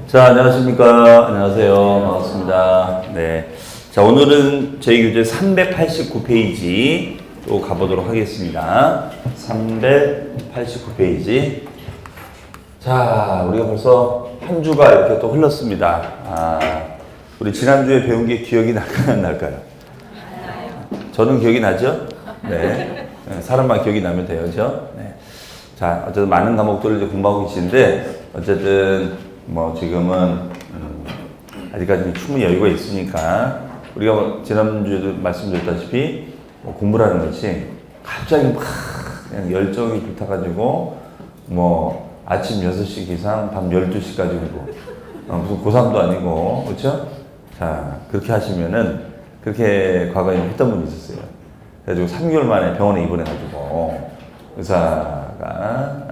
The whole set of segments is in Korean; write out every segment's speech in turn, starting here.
자, 안녕하십니까. 안녕하세요. 반갑습니다. 네. 자, 오늘은 저희 교재 389페이지 또 가보도록 하겠습니다. 389페이지. 자, 우리가 벌써 한 주가 이렇게 또 흘렀습니다. 우리 지난주에 배운 게 기억이 날까요? 안 날까요? 저는 기억이 나죠? 네. 사람만 기억이 나면 돼요. 그죠? 네. 자, 어쨌든 많은 과목들을 이제 공부하고 계시는데, 어쨌든 뭐 지금은 아직까지 충분히 여유가 있으니까 우리가 지난주에도 말씀드렸다시피 공부라는 것이 갑자기 막 그냥 열정이 불타가지고 뭐 아침 6시 기상 밤 12시까지 오고 무슨 고3도 아니고 그렇죠? 자, 그렇게 하시면은 그렇게 과거에 했던 분이 있었어요. 그래가지고 3개월 만에 병원에 입원해가지고 의사가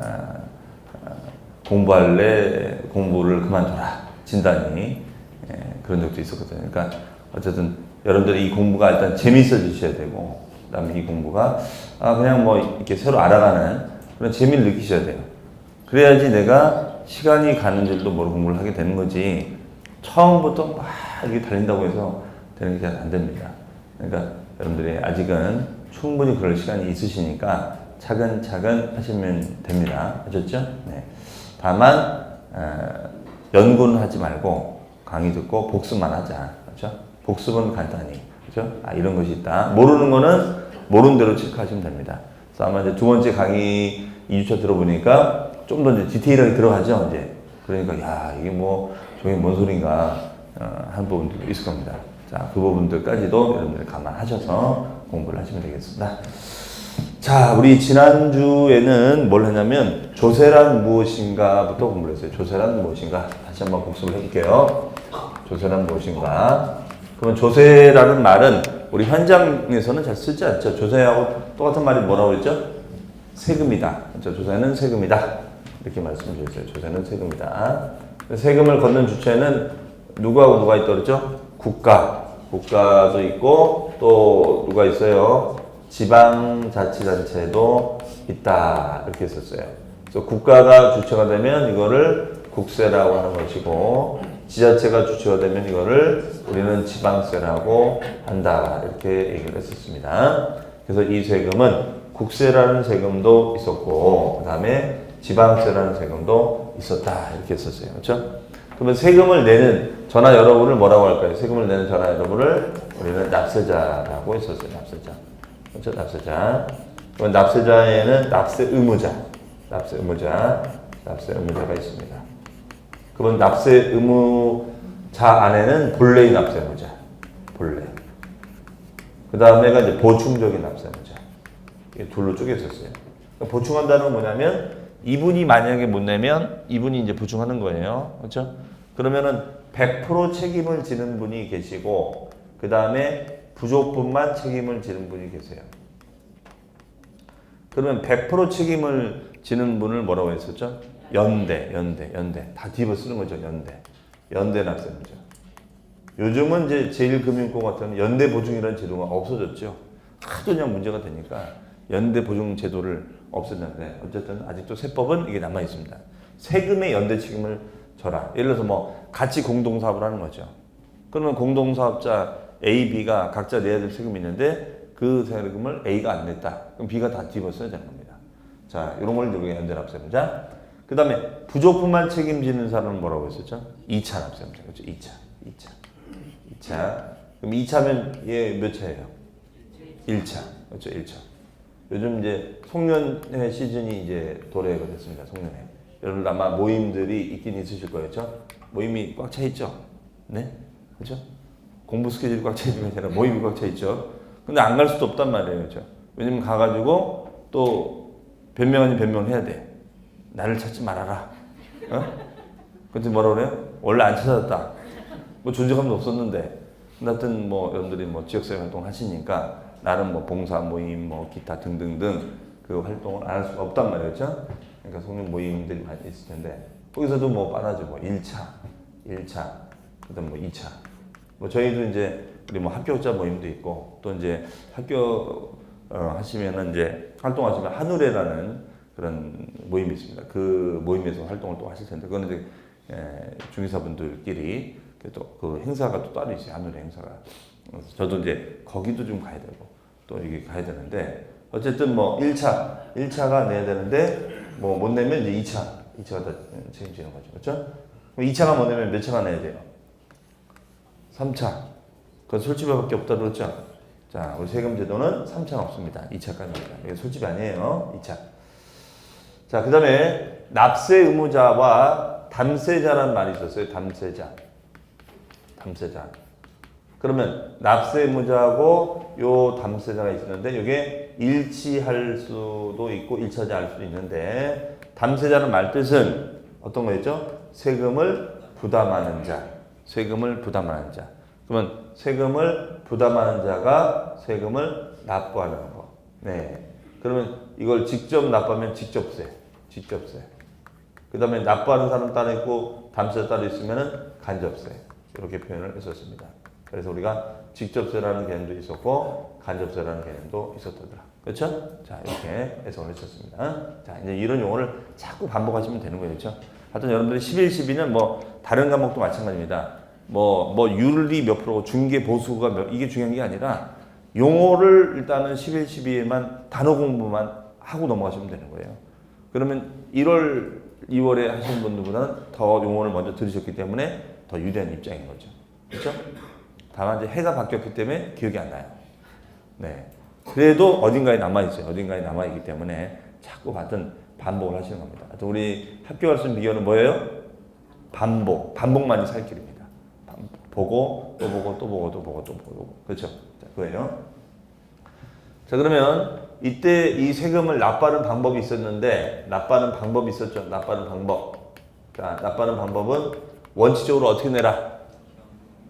공부를 그만둬라 진단이 그런 적도 있었거든요. 그러니까 어쨌든 여러분들이 이 공부가 일단 재미있어지셔야 되고, 그다음에 이 공부가 그냥 뭐 이렇게 새로 알아가는 그런 재미를 느끼셔야 돼요. 그래야지 내가 시간이 가는 줄도 모르고 공부를 하게 되는 거지. 처음부터 막 이렇게 달린다고 해서 되는 게 안 됩니다. 그러니까 여러분들이 아직은 충분히 그럴 시간이 있으시니까 차근차근 하시면 됩니다. 아셨죠? 네. 다만 연구는 하지 말고 강의 듣고 복습만 하자. 그렇죠? 복습은 간단히. 그렇죠? 이런 것이 있다. 모르는 거는 모르는 대로 체크하시면 됩니다. 그래서 아마 이제 두 번째 강의 2주차 들어보니까 좀 더 이제 디테일하게 들어가죠. 이제 그러니까 야, 이게 뭐 저게 뭔 소린가 한 부분도 있을 겁니다. 자, 그 부분들까지도 여러분들 감안하셔서 공부를 하시면 되겠습니다. 자, 우리 지난주에는 뭘 했냐면 조세란 무엇인가부터 공부를 했어요. 조세란 무엇인가 다시 한번 복습을 해볼게요. 조세란 무엇인가. 그러면 조세라는 말은 우리 현장에서는 잘 쓰지 않죠. 조세하고 똑같은 말이 뭐라고 그랬죠? 세금이다. 그렇죠? 조세는 세금이다. 이렇게 말씀을 주셨어요. 조세는 세금이다. 세금을 걷는 주체는 누구하고 누가 있다고 그랬죠? 국가도 있고 또 누가 있어요? 지방자치단체도 있다. 이렇게 했었어요. 그래서 국가가 주체가 되면 이거를 국세라고 하는 것이고, 지자체가 주체가 되면 이거를 우리는 지방세라고 한다. 이렇게 얘기를 했었습니다. 그래서 이 세금은 국세라는 세금도 있었고, 그 다음에 지방세라는 세금도 있었다. 이렇게 했었어요. 그렇죠? 그러면 세금을 내는 저나 여러분을 뭐라고 할까요? 세금을 내는 저나 여러분을 우리는 납세자라고 했었어요. 납세자. 그렇죠? 납세자. 그럼 납세자에는 납세 의무자가 있습니다. 그러면 납세 의무자 안에는 본래의 납세 의무자, 본래. 그 다음에가 이제 보충적인 납세 의무자. 이게 둘로 쪼개졌어요. 그러니까 보충한다는 건 뭐냐면 이분이 만약에 못 내면 이분이 이제 보충하는 거예요. 그렇죠? 그러면은 100% 책임을 지는 분이 계시고, 그 다음에 부족분만 책임을 지는 분이 계세요. 그러면 100% 책임을 지는 분을 뭐라고 했었죠? 연대. 다 뒤집어 쓰는 거죠, 연대 납세입니다. 요즘은 이제 제1금융권 같은 연대 보증이라는 제도가 없어졌죠. 하도 그냥 문제가 되니까 연대 보증 제도를 없앴는데, 어쨌든 아직도 세법은 이게 남아 있습니다. 세금의 연대 책임을 져라. 예를 들어서 뭐 같이 공동사업을 하는 거죠. 그러면 공동사업자 A, B가 각자 내야 될 세금이 있는데 그 세금을 A가 안 냈다. 그럼 B가 다 뒤집어 써야 되는 겁니다. 자, 이런 걸 우리가 연대납세입니다. 그 다음에 부족분만 책임지는 사람은 뭐라고 했었죠? 2차 납세입니다. 그렇죠? 2차. 그럼 2차면 얘 몇 차예요? 1차. 그렇죠? 1차. 요즘 이제 송년회 시즌이 이제 도래가 됐습니다. 송년회. 여러분 아마 모임들이 있긴 있으실 거예요. 그렇죠? 모임이 꽉 차 있죠? 네? 그렇죠? 공부 스케줄이 꽉 차 있는 게 아니라 모임이 꽉 차 있죠. 근데 안 갈 수도 없단 말이에요. 그렇죠? 왜냐면 가가지고 또 변명 아닌 변명을 해야 돼. 나를 찾지 말아라. 근데 뭐라 그래요? 원래 안 찾았다. 뭐 존재감도 없었는데. 하여튼 뭐 여러분들이 뭐 지역사회 활동 하시니까 나름 뭐 봉사 모임 뭐 기타 등등등 그 활동을 안 할 수가 없단 말이에요. 그렇죠? 그러니까 송년 모임들이 많이 있을 텐데 거기서도 뭐 빠나죠. 뭐 1차, 그다음 뭐 2차. 뭐 저희도 이제 우리 뭐 합격자 모임도 있고, 또 이제 학교 하시면은 이제 활동하시면 한우레라는 그런 모임이 있습니다. 그 모임에서 활동을 또 하실 텐데, 그거는 이제 중개사분들끼리 또 그 행사가 또 따로 있어요. 한우리 행사가. 저도 이제 거기도 좀 가야 되고 또 이게 가야 되는데 어쨌든 뭐 1차가 내야 되는데 뭐 못 내면 이제 2차가 다 책임지는 거죠. 그렇죠? 2차가 못 내면 몇 차가 내야 돼요? 3차. 그건 솔직밖에 없다 그랬죠? 자, 우리 세금 제도는 3차는 없습니다. 2차까지입니다. 이게 솔직이 아니에요. 2차. 자, 그 다음에 납세 의무자와 담세자라는 말이 있었어요. 담세자. 그러면 납세 의무자하고 요 담세자가 있었는데 이게 일치할 수도 있고 일치하지 않을 수도 있는데 담세자는 말 뜻은 어떤 거였죠? 세금을 부담하는 자. 그러면 세금을 부담하는 자가 세금을 납부하는 거. 네. 그러면 이걸 직접 납부하면 직접세. 그 다음에 납부하는 사람 따로 있고 담세자 따로 있으면은 간접세. 이렇게 표현을 했었습니다. 그래서 우리가 직접세라는 개념도 있었고 간접세라는 개념도 있었더라. 그렇죠? 자, 이렇게 해석을 했었습니다. 자, 이제 이런 용어를 자꾸 반복하시면 되는 거예요. 그렇죠? 하여튼 여러분들이 11, 12는 뭐 다른 과목도 마찬가지입니다. 뭐 윤리 몇 프로고 중개 보수가 이게 중요한 게 아니라 용어를 일단은 11, 12에만 단어 공부만 하고 넘어가시면 되는 거예요. 그러면 1월, 2월에 하시는 분들보다는 더 용어를 먼저 들으셨기 때문에 더 유리한 입장인 거죠. 그렇죠? 다만 이제 해가 바뀌었기 때문에 기억이 안 나요. 네. 그래도 어딘가에 남아있어요. 어딘가에 남아있기 때문에 자꾸 반복을 하시는 겁니다. 우리 학교 갈 수 있는 비결은 뭐예요? 반복만이 살 길입니다. 보고, 또 보고, 또 보고, 또 보고, 또 보고. 그렇죠? 자, 그거예요. 자, 그러면 이때 이 세금을 납부하는 방법이 있었는데, 납부하는 방법이 있었죠. 납부하는 방법. 자, 납부하는 방법은 원칙적으로 어떻게 내라?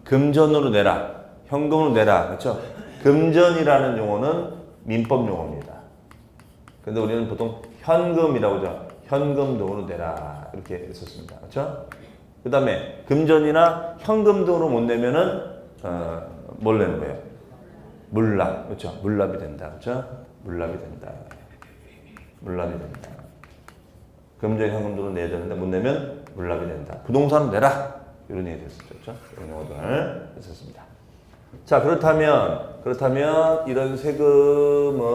금전으로 내라. 현금으로 내라. 그렇죠? 금전이라는 용어는 민법 용어입니다. 근데 우리는 보통 현금이라고 하죠. 현금 등으로 내라. 이렇게 했었습니다. 그렇죠? 그 다음에 금전이나 현금 등으로 못 내면은 뭘 내는 거예요? 물납. 그렇죠? 물납이 된다. 그렇죠? 물납이 된다. 금전 현금 등으로 내야 되는데 못 내면 물납이 된다. 부동산은 내라. 이런 얘기 됐었죠. 그렇죠? 이런 용어들 했었습니다. 자, 그렇다면 이런 세금은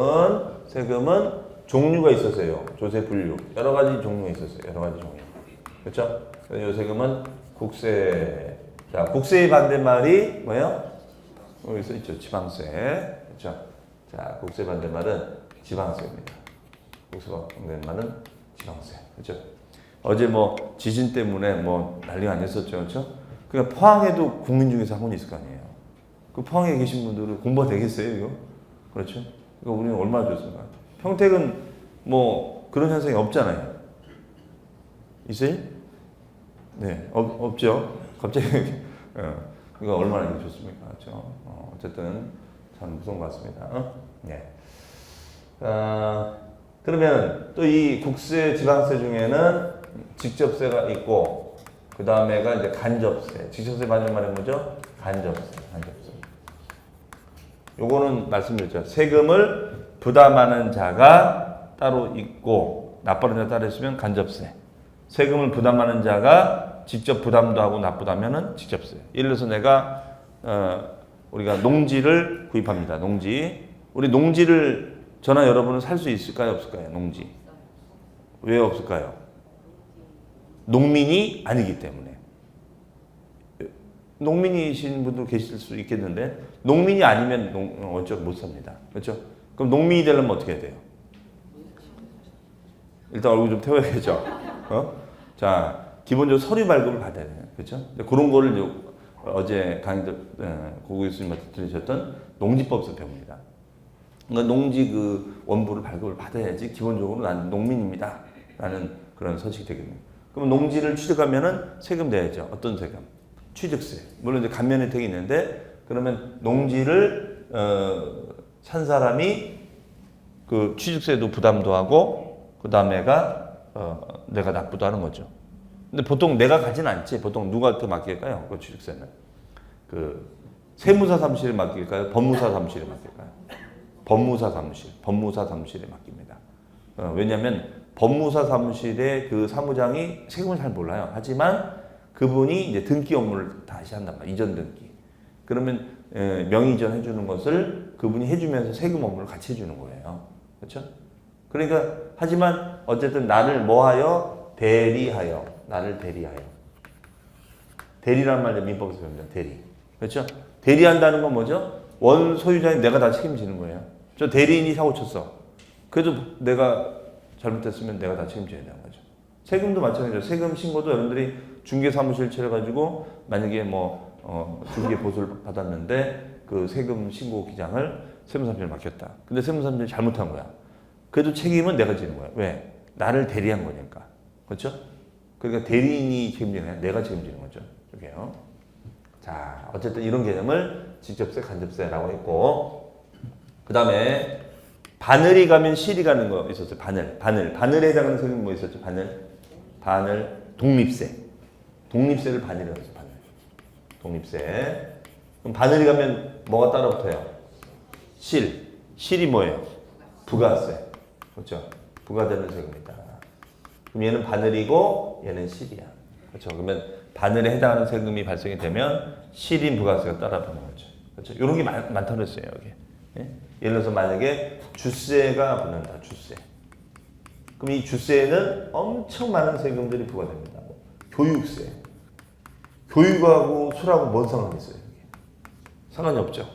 종류가 있었어요. 조세 분류. 여러 가지 종류가 있었어요. 그렇죠? 이 세금은 국세. 자, 국세의 반대말이 뭐예요? 여기서 있죠. 지방세. 그렇죠? 자, 국세 반대말은 지방세입니다. 국세 반대말은 지방세. 그렇죠? 어제 뭐 지진 때문에 뭐 난리가 아니었었죠. 그렇죠? 그러니까 포항에도 국민 중에서 학원이 있을 거 아니에요. 그 포항에 계신 분들은 공부가 되겠어요, 이거? 그렇죠? 이거 우리는 얼마나 좋습니까? 평택은 뭐 그런 현상이 없잖아요. 있어요? 네, 없죠. 갑자기 이거 얼마나 좋습니까? 그렇죠? 어쨌든 참 무서운 것 같습니다. 네. 그러면 또 이 국세, 지방세 중에는 직접세가 있고 그 다음에가 이제 간접세. 직접세 반대말이 뭐죠? 간접세. 요거는 말씀드렸죠. 세금을 부담하는 자가 따로 있고 납부하는 자가 따로 있으면 간접세. 세금을 부담하는 자가 직접 부담도 하고 납부도 하면은 직접세. 예를 들어서 내가 우리가 농지를 구입합니다. 우리 농지를 저나 여러분은 살 수 있을까요? 없을까요? 농지. 왜 없을까요? 농민이 아니기 때문에. 농민이신 분도 계실 수 있겠는데 농민이 아니면 어쩌고 못 삽니다. 그렇죠? 그럼 농민이 되려면 어떻게 해야 돼요? 일단 얼굴 좀 태워야겠죠. 자, 기본적으로 서류 발급을 받아야 돼요. 그렇죠? 그런 거를 어제 강의들 고 교수님한테 들으셨던 농지법에서 배웁니다. 그러니까 농지 그 원부를 발급을 받아야지 기본적으로 난 농민입니다. 라는 그런 서식이 되겠네요. 그럼 농지를 취득하면은 세금 내야죠. 어떤 세금? 취득세. 물론 이제 감면 혜택이 있는데 그러면 농지를 산 사람이 그 취득세도 부담도 하고 그 다음에가 내가 납부도 하는 거죠. 근데 보통 내가 가진 않지. 보통 누구한테 맡길까요? 그 취득세는 그 세무사 사무실에 맡길까요? 법무사 사무실에 맡길까요? 법무사 사무실에 맡깁니다. 왜냐하면 법무사 사무실의 그 사무장이 세금을 잘 몰라요. 하지만 그분이 이제 등기 업무를 다시 한단 말이에요. 이전 등기. 그러면 명의이전 해주는 것을 그분이 해주면서 세금 업무를 같이 해주는 거예요. 그렇죠? 그러니까 하지만 어쨌든 나를 뭐하여? 대리하여. 나를 대리하여. 대리라는 말을 민법에서 배웁니다. 대리. 그렇죠? 대리한다는 건 뭐죠? 원 소유자인 내가 다 책임지는 거예요. 저 대리인이 사고 쳤어. 그래도 내가 잘못했으면 내가 다 책임져야 되는 거죠. 세금도 마찬가지죠. 세금 신고도 여러분들이 중개사무실 차려가지고 만약에 중개 보수를 받았는데 그 세금 신고 기장을 세무사무실에 맡겼다. 근데 세무사무실이 잘못한 거야. 그래도 책임은 내가 지는 거야. 왜? 나를 대리한 거니까. 그렇죠? 그러니까 대리인이 책임지는 게 아니라 내가 책임지는 거죠. 이게요. 자, 어쨌든 이런 개념을 직접세, 간접세라고 했고, 그 다음에 바늘이 가면 실이 가는 거 있었어요. 바늘에 해당하는 세금이 뭐 있었죠? 바늘, 독립세. 독립세를 바늘이라고 했어요. 바늘. 독립세. 그럼 바늘이 가면 뭐가 따라붙어요? 실이 뭐예요? 부가세. 그렇죠? 부가되는 세금이다. 그럼 얘는 바늘이고 얘는 실이야. 그렇죠? 그러면 바늘에 해당하는 세금이 발생이 되면 실인 부가세가 따라붙는 거죠. 그렇죠? 이런 게 많다고 그랬어요, 여기. 예? 예를 들어서 만약에 주세가 붙는다, 주세. 그럼 이 주세에는 엄청 많은 세금들이 부과됩니다. 교육세. 교육하고 술하고 뭔 상관이 있어요, 여기? 상관이 없죠.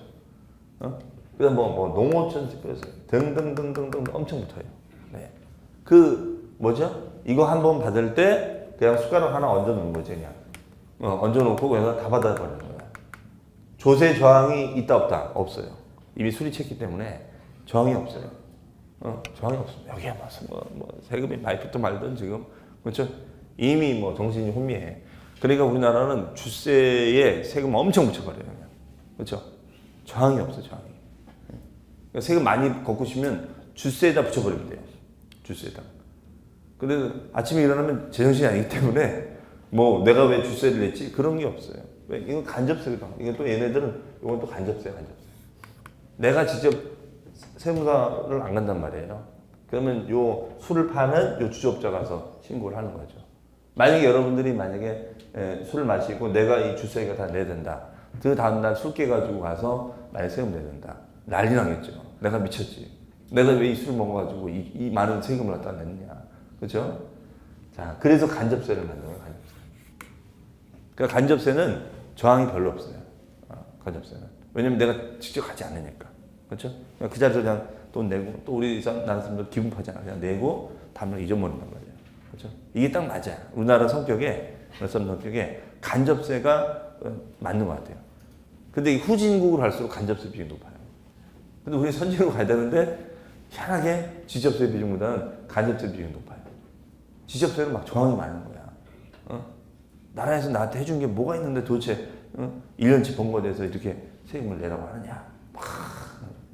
그다음 농어촌 집에서 등등등등등 엄청 붙어요. 네. 이거 한 번 받을 때 그냥 숟가락 하나 얹어 놓는 거죠, 그냥. 얹어 놓고 그냥 다 받아버리는 거야. 조세 저항이 있다 없다? 없어요. 이미 수리쳤기 때문에 저항이 없어요. 저항이 없습니다. 여기에 세금이 많이 붙든 말든 지금 그렇죠? 이미 정신이 혼미해. 그러니까 우리나라는 주세에 세금 엄청 붙여버려요, 그냥. 그렇죠? 저항이 없어, 저항이. 그러니까 세금 많이 걷고시면 주세에다 붙여버리면 돼요. 주세에다. 근데 아침에 일어나면 제정신이 아니기 때문에 내가 왜 주세를 냈지? 그런 게 없어요. 왜? 이건 간접세거든. 이건 또 얘네들은 이건 또 간접세. 내가 직접 세무사를 안 간단 말이에요. 그러면 요 술을 파는 요 주조업자 가서 신고를 하는 거죠. 만약에 여러분들이 술을 마시고 내가 이 주세가 다 내야 된다. 그 다음날 술 깨가지고 가서 만약에 세금 내야 된다. 난리 나겠죠. 내가 미쳤지. 내가 왜 이 술을 먹어가지고 이 많은 세금을 갖다 냈냐. 그렇죠? 자, 그래서 간접세를 만든 거예요. 간접세. 그러니까 간접세는 저항이 별로 없어요. 간접세는. 왜냐면 내가 직접 가지 않으니까. 그렇죠? 그 자리에서 그냥 돈 내고 또 우리 나는 사람들 기분 파잖아. 그냥 내고 다음날 잊어버린단 말이에요. 그렇죠? 이게 딱 맞아요. 우리나라 성격에 간접세가 맞는 것 같아요. 근데 이 후진국으로 갈수록 간접세 비중이 높아요. 근데 우리 선진국으로 가야 되는데 희한하게 지적세 비중보다는 간접세 비중이 높아요. 지적세는 막 저항이 많은 거야. 나라에서 나한테 해준 게 뭐가 있는데 도대체 1년치 번 거에 대해서 이렇게 세금을 내라고 하느냐.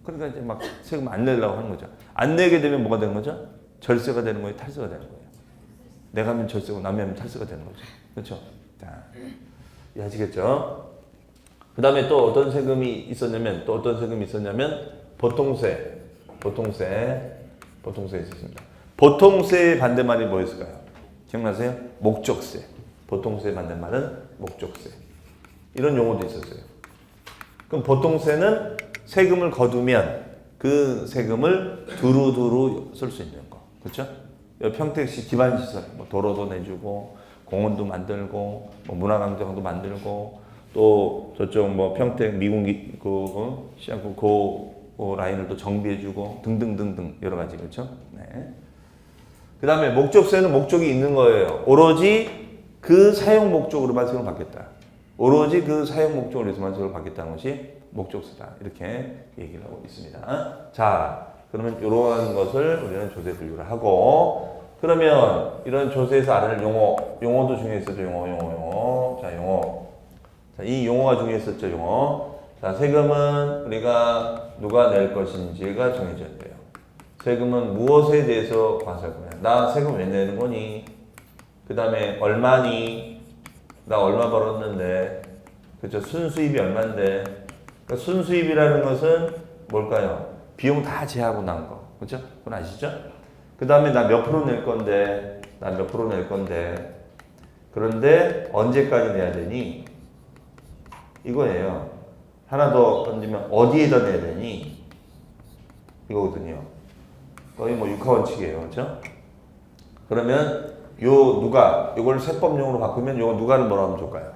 그러니까 이제 막 세금 안 내려고 하는 거죠. 안 내게 되면 뭐가 되는 거죠? 절세가 되는 거예요, 탈세가 되는 거예요. 내가 하면 절세고 남이 하면 탈세가 되는 거죠. 그렇죠? 자, 이해하시겠죠? 그 다음에 또 어떤 세금이 있었냐면 보통세 있었습니다. 보통세의 반대말이 뭐였을까요? 기억나세요? 목적세. 보통세의 반대말은 목적세. 이런 용어도 있었어요. 그럼 보통세는 세금을 거두면 그 세금을 두루두루 쓸 수 있는 거. 그렇죠? 평택시 기반시설, 도로도 내주고, 공원도 만들고, 문화광장도 만들고, 또 저쪽 평택 미군기 시장국 그 라인을 또 정비해주고 등등등등 여러 가지. 그렇죠? 네. 그 다음에 목적세는 목적이 있는 거예요. 오로지 그 사용 목적으로만 세금을 받겠다. 오로지 그 사용 목적으로 해서만 세금을 받겠다는 것이 목적세다. 이렇게 얘기를 하고 있습니다. 자, 그러면 이러한 것을 우리는 조세 분류를 하고, 그러면 이런 조세에서 알아낼 용어도 중요했었죠. 용어. 자, 용어. 자, 이 용어가 중요했었죠. 용어. 자, 세금은 우리가 누가 낼 것인지가 정해져야 돼요. 세금은 무엇에 대해서 과세할 거냐. 나 세금 왜 내는 거니? 그 다음에 얼마니? 나 얼마 벌었는데. 그렇죠? 순수입이 얼만데. 그러니까 순수입이라는 것은 뭘까요? 비용 다 제하고 난 거. 그렇죠? 그건 아시죠? 그 다음에 나 몇 프로 낼 건데. 그런데 언제까지 내야 되니? 이거예요. 하나 더 던지면 어디에다 내야 되니? 이거거든요. 거의 뭐 육하원칙이에요. 그렇죠? 그러면 누가 이걸 세법용으로 바꾸면 요 누가를 뭐라고 하면 좋을까요?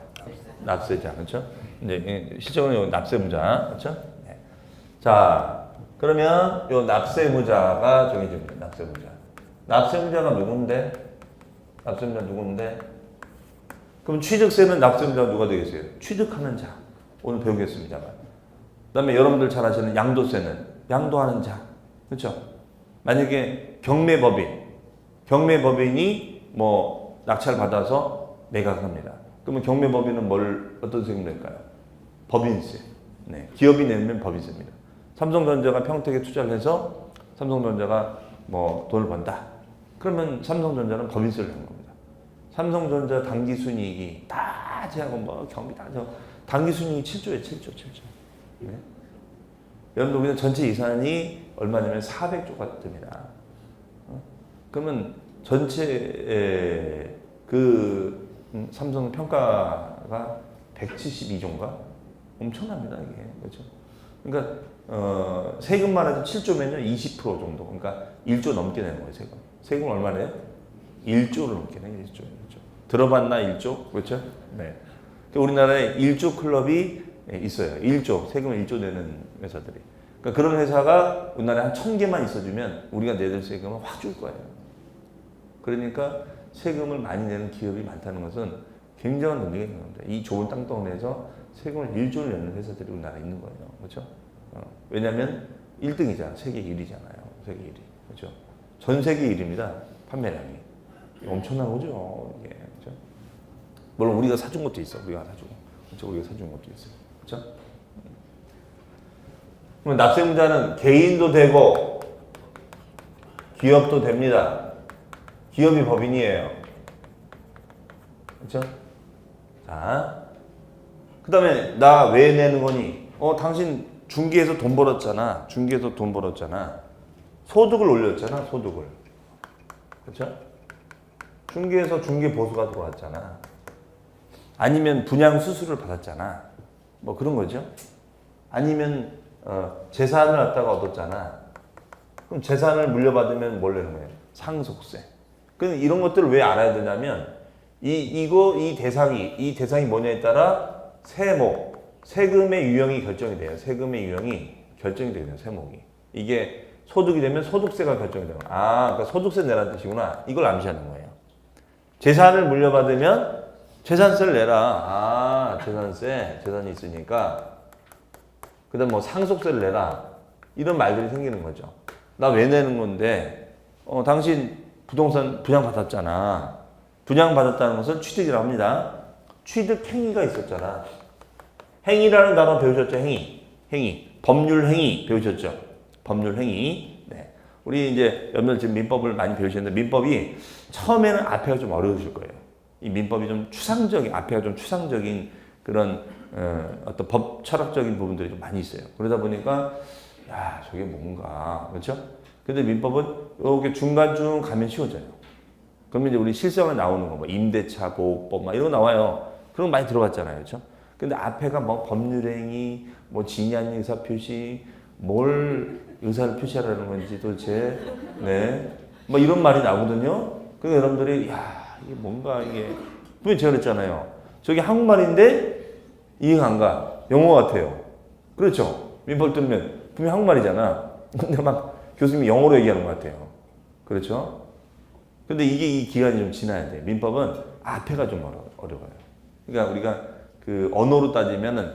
납세자. 그렇죠? 네, 실제로는 납세무자. 그렇죠? 네. 자, 그러면 요 납세무자가 정해집니다. 납세무자. 납세무자가 누군데? 납세무자 누군데? 그럼 취득세는 납세무자가 누가 되겠어요? 취득하는 자. 오늘 배우겠습니다만. 그다음에 여러분들 잘 아시는 양도세는 양도하는 자. 그렇죠? 만약에 경매법인이 뭐 낙찰 받아서 매각합니다. 그러면 경매법인은 어떤 세금 낼까요? 법인세. 네. 기업이 내면 법인세입니다. 삼성전자가 평택에 투자를 해서 삼성전자가 뭐 돈을 번다. 그러면 삼성전자는 법인세를 내는 겁니다. 삼성전자 당기순이익이 다 제하고 뭐 경비 다 당기순이익이 7조에 7조. 네. 여러분들 우리는 전체 예산이 얼마냐면 400조가 됩니다. 그러면 전체 삼성 평가가 172조인가? 엄청납니다, 이게. 그렇죠? 그러니까, 세금만 해도 7조면요, 20% 정도. 그러니까 1조 넘게 내는 거예요, 세금. 세금 얼마 내요? 1조를 넘게 내요, 1조. 그렇죠? 들어봤나, 1조? 그렇죠? 네. 그러니까 우리나라에 1조 클럽이 있어요. 1조, 세금을 1조 내는 회사들이. 그러니까 그런 회사가 우리나라에 한 1000개만 있어주면 우리가 내줄 세금을 확 줄 거예요. 그러니까 세금을 많이 내는 기업이 많다는 것은 굉장한 능력이 있는 겁니다. 이 좁은 땅덩어리에서 세금을 1조를 내는 회사들이 우리나라에 있는 거예요. 그렇죠? 왜냐하면 1등이잖아. 세계 1위잖아요. 세계 1위. 그렇죠? 전 세계 1위입니다. 판매량이. 엄청난 거죠. 이게. 그렇죠? 물론 우리가 사준 것도 있어. 우리가 사주고. 그렇죠? 우리가 사준 것도 있어요. 그렇죠? 그럼 납세무자는 개인도 되고 기업도 됩니다. 기업이 법인이에요. 그렇죠? 자, 그 다음에 나 왜 내는 거니? 당신 중개에서 돈 벌었잖아. 중개에서 돈 벌었잖아. 소득을 올렸잖아. 소득을. 그렇죠? 중개에서 중개 보수가 들어왔잖아. 아니면 분양 수수료를 받았잖아. 뭐 그런 거죠. 아니면 재산을 갖다가 얻었잖아. 그럼 재산을 물려받으면 뭘 내는 거예요? 상속세. 그럼 이런 것들을 왜 알아야 되냐면 이 대상이 뭐냐에 따라 세금의 유형이 결정이 돼요. 세금의 유형이 결정이 돼요. 세목이. 이게 소득이 되면 소득세가 결정이 돼요. 그러니까 소득세 내라는 뜻이구나. 이걸 암시하는 거예요. 재산을 물려받으면 재산세를 내라. 재산이 있으니까. 그 다음 뭐 상속세를 내라. 이런 말들이 생기는 거죠. 나 왜 내는 건데, 당신 부동산 분양받았잖아. 분양받았다는 것은 취득이라고 합니다. 취득 행위가 있었잖아. 행위라는 단어 배우셨죠? 행위. 법률 행위 배우셨죠? 법률 행위. 네. 우리 이제 여러분들 지금 민법을 많이 배우시는데 민법이 처음에는 앞에가 좀 어려우실 거예요. 이 민법이 좀 앞에가 좀 추상적인 그런 어떤 법 철학적인 부분들이 좀 많이 있어요. 그러다 보니까 야, 저게 뭔가. 그렇죠? 근데 민법은 이렇게 중간중 가면 쉬워져요. 그러면 이제 우리 실생활에 나오는 거, 뭐 임대차 보호법 막 이런 거 나와요. 그런 거 많이 들어봤잖아요. 그렇죠? 근데 앞에가 뭐 법률행위, 뭐 진의한 의사표시, 뭘 의사를 표시하라는 건지 도대체, 네. 뭐 이런 말이 나오거든요. 그러니까 여러분들이, 야, 이게 뭔가 이게, 분명히 제가 그랬잖아요. 저게 한국말인데 이해가 안 가. 영어 같아요. 그렇죠? 민법 들으면 분명히 한국말이잖아. 근데 막 교수님이 영어로 얘기하는 것 같아요. 그렇죠? 근데 이 기간이 좀 지나야 돼. 민법은 앞에가 좀 어려워요. 그러니까 우리가 그 언어로 따지면은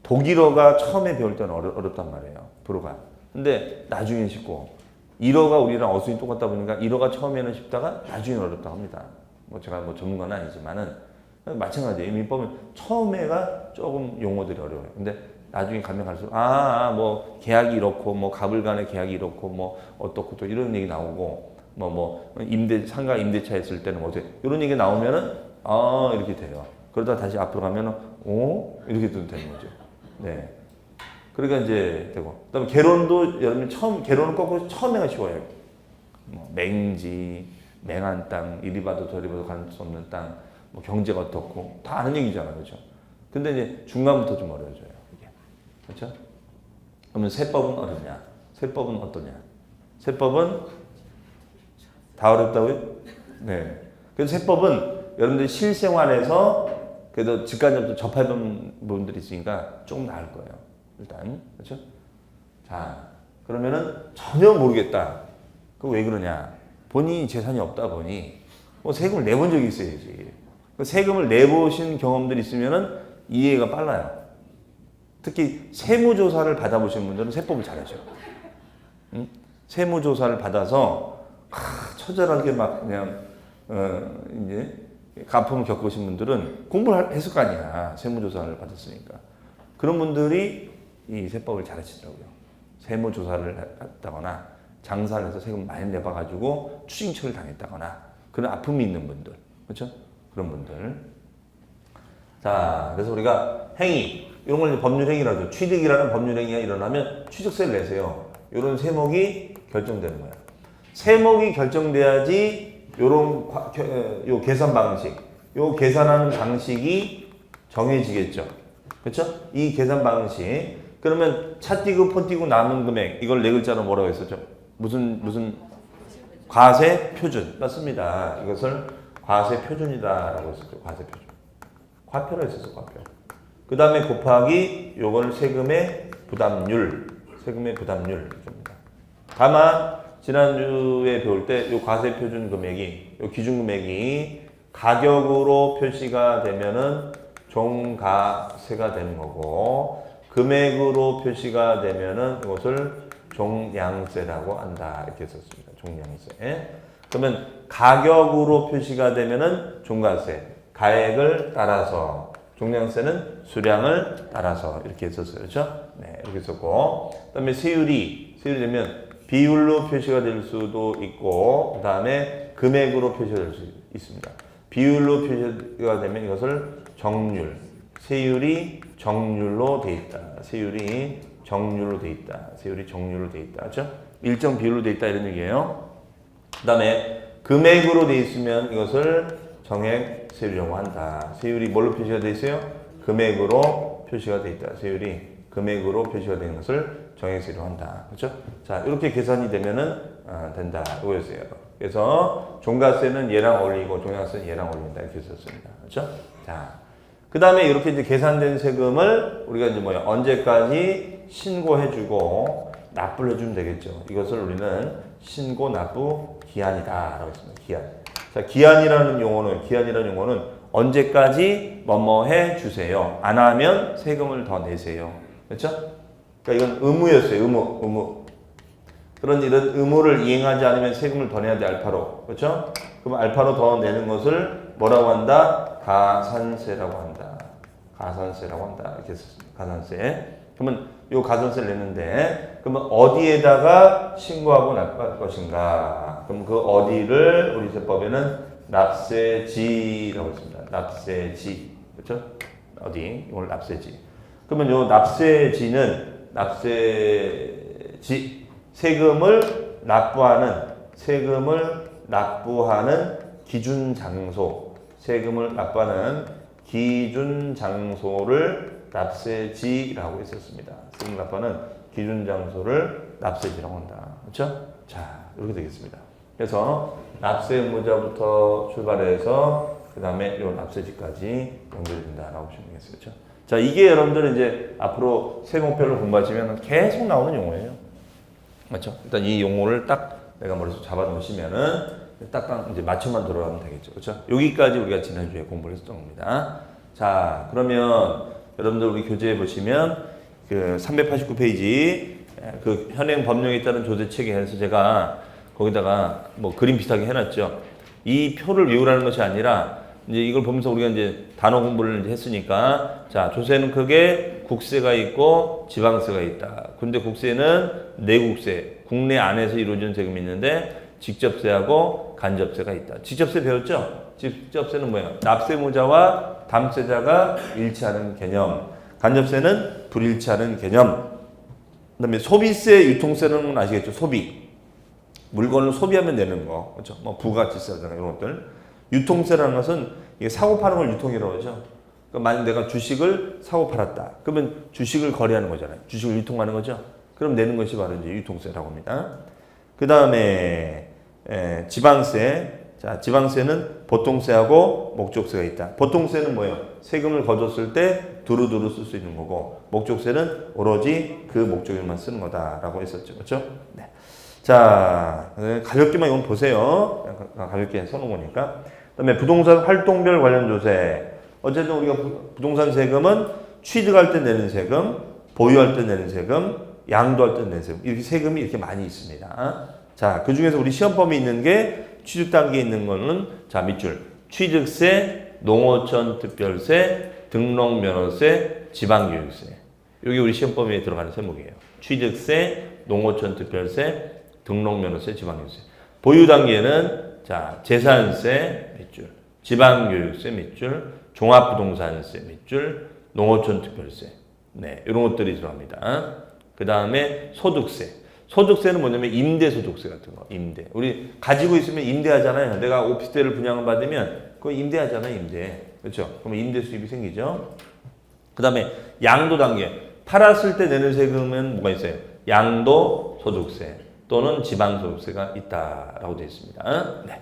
독일어가 처음에 배울 때는 어렵단 말이에요. 불어가. 근데 나중엔 쉽고, 일어가 우리랑 어순이 똑같다 보니까 일어가 처음에는 쉽다가 나중엔 어렵다고 합니다. 뭐 제가 뭐 전문가는 아니지만은 마찬가지예요. 민법은 처음에가 조금 용어들이 어려워요. 근데 나중에 가면 갈수록 뭐 계약이 이렇고 뭐 갑을 간의 계약이 이렇고 뭐 어떻고 또 이런 얘기 나오고 상가 임대차 했을 때는 어떻게 이런 얘기 나오면은 이렇게 돼요. 그러다 다시 앞으로 가면은 이렇게 또 되는 거죠. 네. 그러니까 이제 되고 그다음에 개론도 여러분 개론은 거꾸로 처음에가 쉬워요. 뭐 맹지, 맹한 땅, 이리 봐도 저리 봐도 갈 수 없는 땅, 뭐 경제가 어떻고 다 아는 얘기잖아요, 그렇죠? 근데 이제 중간부터 좀 어려워져요, 이게, 그렇죠? 그러면 세법은 어렵냐? 세법은 어떠냐? 세법은 다 어렵다고요? 네. 그래서 세법은 여러분들이 실생활에서 그래도 직간접도 접해본 부분들이 있으니까 조금 나을 거예요. 일단, 그렇죠? 자, 그러면은 전혀 모르겠다. 그거 왜 그러냐? 본인이 재산이 없다 보니 뭐 세금을 내본 적이 있어야지. 그 세금을 내보신 경험들이 있으면은 이해가 빨라요. 특히 세무조사를 받아보신 분들은 세법을 잘하죠. 응? 세무조사를 받아서 처절하게 막 그냥 이제 가품을 겪으신 분들은 공부를 했을 거 아니야. 세무조사를 받았으니까. 그런 분들이 이 세법을 잘하시더라고요. 세무조사를 했다거나 장사를 해서 세금 많이 내봐가지고 추징처를 당했다거나 그런 아픔이 있는 분들, 그렇죠? 그런 분들. 자, 그래서 우리가 행위 이런 걸 법률 행위라죠. 취득이라는 법률 행위가 일어나면 취득세를 내세요. 이런 세목이 결정되는 거야. 세목이 결정돼야지 요 계산 방식, 요 계산하는 방식이 정해지겠죠. 그렇죠? 이 계산 방식. 그러면 차 띄고 폰 띄고 남은 금액 이걸 네 글자로 뭐라고 했었죠? 무슨 과세 표준. 맞습니다. 이것을 과세 표준이다라고 했었죠. 과세 표준. 과표로 했었어, 과표. 그 다음에 곱하기 요걸 세금의 부담률. 세금의 부담률. 이겁니다. 다만 지난주에 배울 때 요 과세 표준 금액이 요 기준 금액이 가격으로 표시가 되면은 종가세가 되는 거고 금액으로 표시가 되면은 이것을 종량세라고 한다. 이렇게 썼습니다. 종량세. 그러면 가격으로 표시가 되면은 종가세, 가액을 따라서, 종량세는 수량을 따라서 이렇게 했었어요. 그렇죠? 네, 이렇게 썼고. 그다음에 세율이 되면 비율로 표시가 될 수도 있고, 그 다음에 금액으로 표시가 될 수 있습니다. 비율로 표시가 되면 이것을 정률, 세율이 정률로 돼 있다. 세율이 정률로 돼 있다. 세율이 정률로 돼 있다. 그렇죠? 일정 비율로 돼 있다 이런 얘기예요. 그 다음에 금액으로 돼 있으면 이것을 정액 세율이라고 한다. 세율이 뭘로 표시가 돼 있어요? 금액으로 표시가 돼 있다. 세율이 금액으로 표시가 되는 것을 정액세율이라고 한다. 그렇죠? 자, 이렇게 계산이 되면은 된다. 이거였어요. 그래서 종가세는 얘랑 어울리고 종량세는 얘랑 어울린다. 이렇게 썼습니다. 그렇죠? 자, 그 다음에 이렇게 이제 계산된 세금을 우리가 이제 뭐야 언제까지 신고해주고 납부를 해주면 되겠죠. 이것을 우리는 신고 납부 기한이다라고 했습니다. 기한. 자, 기한이라는 용어는 언제까지 뭐뭐 해 주세요. 안 하면 세금을 더 내세요. 그렇죠? 그러니까 이건 의무였어요. 의무. 그런 이런 의무를 이행하지 않으면 세금을 더 내야 돼. 알파로. 그렇죠? 그럼 알파로 더 내는 것을 뭐라고 한다? 가산세라고 한다. 가산세라고 한다. 이렇게 썼습니다. 가산세. 그러면 요 가산세를 내는데 그러면 어디에다가 신고하고 납부할 것인가? 그럼 그 어디를 우리 세법에는 납세지라고 했습니다. 납세지. 그렇죠? 어디? 이걸 납세지. 그러면 요 납세지는 세금을 납부하는 기준 장소, 세금을 납부하는 기준 장소를 납세지라고 했었습니다. 세금 납부하는 기준 장소를 납세지라고 한다. 그렇죠? 자, 이렇게 되겠습니다. 그래서 납세 의무자부터 출발해서 그 다음에 요 납세지까지 연결이 된다라고 보시면 되겠어요. 그렇죠? 자, 이게 여러분들 이제 앞으로 세목별로 공부하시면 계속 나오는 용어예요. 맞죠? 일단 이 용어를 딱 내가 머릿속에 잡아 놓으시면은 딱딱 이제 맞춰만 들어가면 되겠죠. 그렇죠? 여기까지 우리가 지난주에 공부를 했던 겁니다. 자, 그러면 여러분들 우리 교재에 보시면 그 389페이지 그 현행 법령에 따른 조세체계 해서 제가 거기다가 뭐 그림 비슷하게 해놨죠. 이 표를 외우라는 것이 아니라 이제 이걸 보면서 우리가 이제 단어 공부를 이제 했으니까 자, 조세는 크게 국세가 있고 지방세가 있다. 근데 국세는 내국세, 국내 안에서 이루어지는 세금이 있는데 직접세하고 간접세가 있다. 직접세 배웠죠? 직접세는 뭐예요? 납세무자와 담세자가 일치하는 개념. 간접세는 불일치하는 개념. 그다음에 소비세, 유통세는 아시겠죠? 소비. 물건을 소비하면 내는 거. 그렇죠? 뭐 부가치세라든가 이런 것들. 유통세라는 것은 이게 사고 파는 걸 유통이라고 하죠. 그러니까 만약 내가 주식을 사고 팔았다. 그러면 주식을 거래하는 거잖아요. 주식을 유통하는 거죠. 그럼 내는 것이 바로 이제 유통세라고 합니다. 그 다음에 지방세. 자, 지방세는 보통세하고 목적세가 있다. 보통세는 뭐예요? 세금을 거뒀을 때 두루두루 쓸 수 있는 거고, 목적세는 오로지 그 목적에만 쓰는 거다라고 했었죠. 그렇죠? 네. 자, 가볍게만 이건 보세요. 가볍게 써놓은 거니까. 그다음에 부동산 활동별 관련 조세. 어쨌든 우리가 부동산 세금은 취득할 때 내는 세금, 보유할 때 내는 세금, 양도할 때 내는 세금. 이렇게 세금이 이렇게 많이 있습니다. 자, 그 중에서 우리 시험범위 있는 게 취득 단계에 있는 거는 자, 밑줄. 취득세, 농어촌 특별세, 등록면허세, 지방교육세. 여기 우리 시험범위에 들어가는 세목이에요. 취득세, 농어촌 특별세, 등록면허세, 지방교육세. 보유 단계는 자, 재산세 밑줄, 지방교육세 밑줄, 종합부동산세 밑줄, 농어촌 특별세. 네, 이런 것들이 들어갑니다. 그 다음에 소득세. 소득세는 뭐냐면 임대소득세 같은 거, 임대. 우리 가지고 있으면 임대하잖아요. 내가 오피스텔을 분양을 받으면 그거 임대하잖아요, 임대. 그렇죠? 그러면 임대 수입이 생기죠. 그 다음에 양도 단계. 팔았을 때 내는 세금은 뭐가 있어요? 양도소득세 또는 지방소득세가 있다라고 되어 있습니다. 네.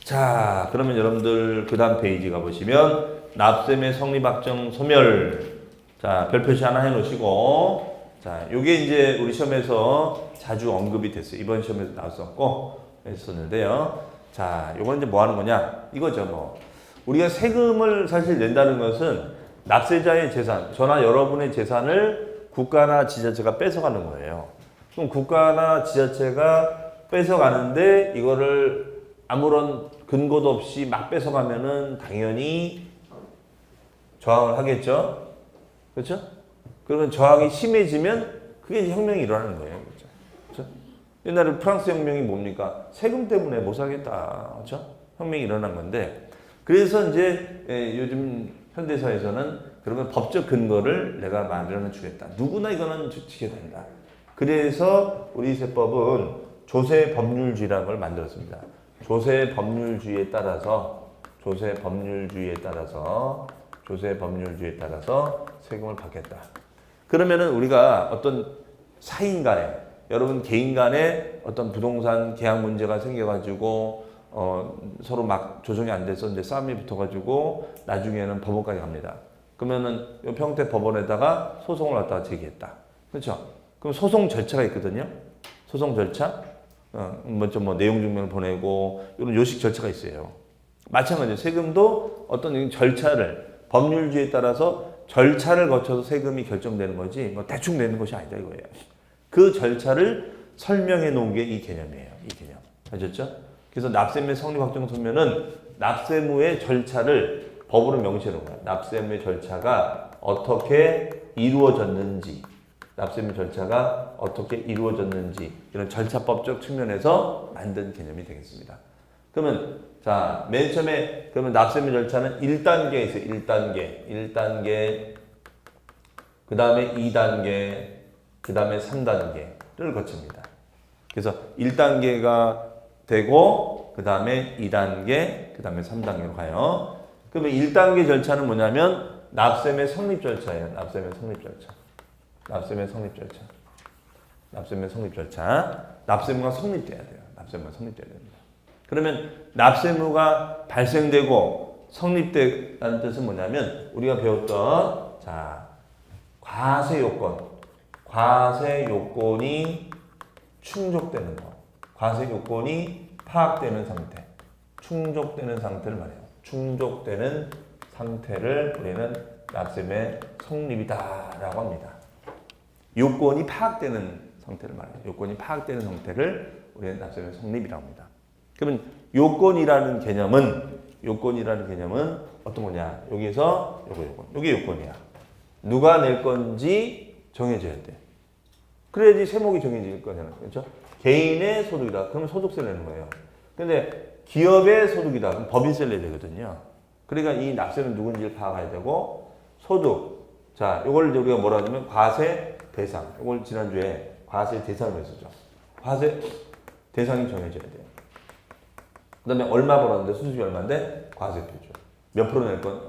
자, 그러면 여러분들 그 다음 페이지 가보시면 납세의 성립확정 소멸. 자, 별 표시 하나 해놓으시고, 자, 요게 이제 우리 시험에서 자주 언급이 됐어요. 이번 시험에서 나왔었고 했었는데요. 자, 요건 이제 뭐 하는 거냐? 이거죠, 뭐. 우리가 세금을 사실 낸다는 것은 납세자의 재산, 저나 여러분의 재산을 국가나 지자체가 뺏어가는 거예요. 그럼 국가나 지자체가 뺏어가는데 이거를 아무런 근거도 없이 막 뺏어가면은 당연히 저항을 하겠죠? 그렇죠? 그러면 저항이 심해지면 그게 이제 혁명이 일어나는 거예요. 그렇죠? 옛날에 프랑스 혁명이 뭡니까? 세금 때문에 못 살겠다. 그렇죠? 혁명이 일어난 건데, 그래서 이제 요즘 현대사에서는 그러면 법적 근거를 내가 마련해 주겠다. 누구나 이거는 지켜야 된다. 그래서 우리 세법은 조세법률주의라는 걸 만들었습니다. 조세법률주의에 따라서 세금을 받겠다. 그러면은 우리가 어떤 사인 간에, 여러분 개인 간에 어떤 부동산 계약 문제가 생겨가지고 서로 막 조정이 안 돼서 이제 싸움이 붙어가지고 나중에는 법원까지 갑니다. 그러면은 요 평택 법원에다가 소송을 갖다가 제기했다. 그렇죠? 그럼 소송 절차가 있거든요. 소송 절차. 먼저 뭐 내용 증명을 보내고 이런 요식 절차가 있어요. 마찬가지로 세금도 어떤 절차를, 법률주의에 따라서 절차를 거쳐서 세금이 결정되는 거지 뭐 대충 내는 것이 아니다 이거예요. 그 절차를 설명해 놓은 게 이 개념이에요. 이 개념. 아셨죠? 그래서 납세의 성립확정소멸은 납세무의 절차를 법으로 명시해 놓은 거예요. 납세무의 절차가 어떻게 이루어졌는지, 이런 절차법적 측면에서 만든 개념이 되겠습니다. 그러면 자, 맨 처음에 그러면 납세무 절차는 1단계에 있어요. 1단계, 그 다음에 2단계, 그 다음에 3단계를 거칩니다. 그래서 1단계가 되고 그 다음에 2단계, 그 다음에 3단계로 가요. 그러면 1단계 절차는 뭐냐면 납세의 성립 절차예요. 납세의 성립 절차. 납세무가 성립돼야 돼요. 됩니다. 그러면 납세무가 발생되고 성립된다는 뜻은 뭐냐면 우리가 배웠던 자, 과세 요건이 충족되는 거. 과세 요건이 파악되는 상태. 충족되는 상태를 말해요. 충족되는 상태를 우리는 납세의 성립이다라고 합니다. 요건이 파악되는 상태를 말해요. 요건이 파악되는 상태를 우리는 납세의 성립이라고 합니다. 그러면 요건이라는 개념은 어떤 거냐? 여기에서 요게 요건이야. 누가 낼 건지 정해져야 돼. 그래야지 세목이 정해질 거잖아요. 그렇죠? 개인의 소득이다. 그러면 소득세를 내는 거예요. 근데 기업의 소득이다. 그럼 법인세를 내야 되거든요. 그러니까 이 납세는 누군지를 파악해야 되고, 소득. 자, 요걸 우리가 뭐라 하냐면 과세 대상. 요걸 지난주에 과세 대상을 했었죠. 과세 대상이 정해져야 돼요. 그 다음에 얼마 벌었는데 수수료 얼마인데 과세표죠. 몇 프로 낼 건?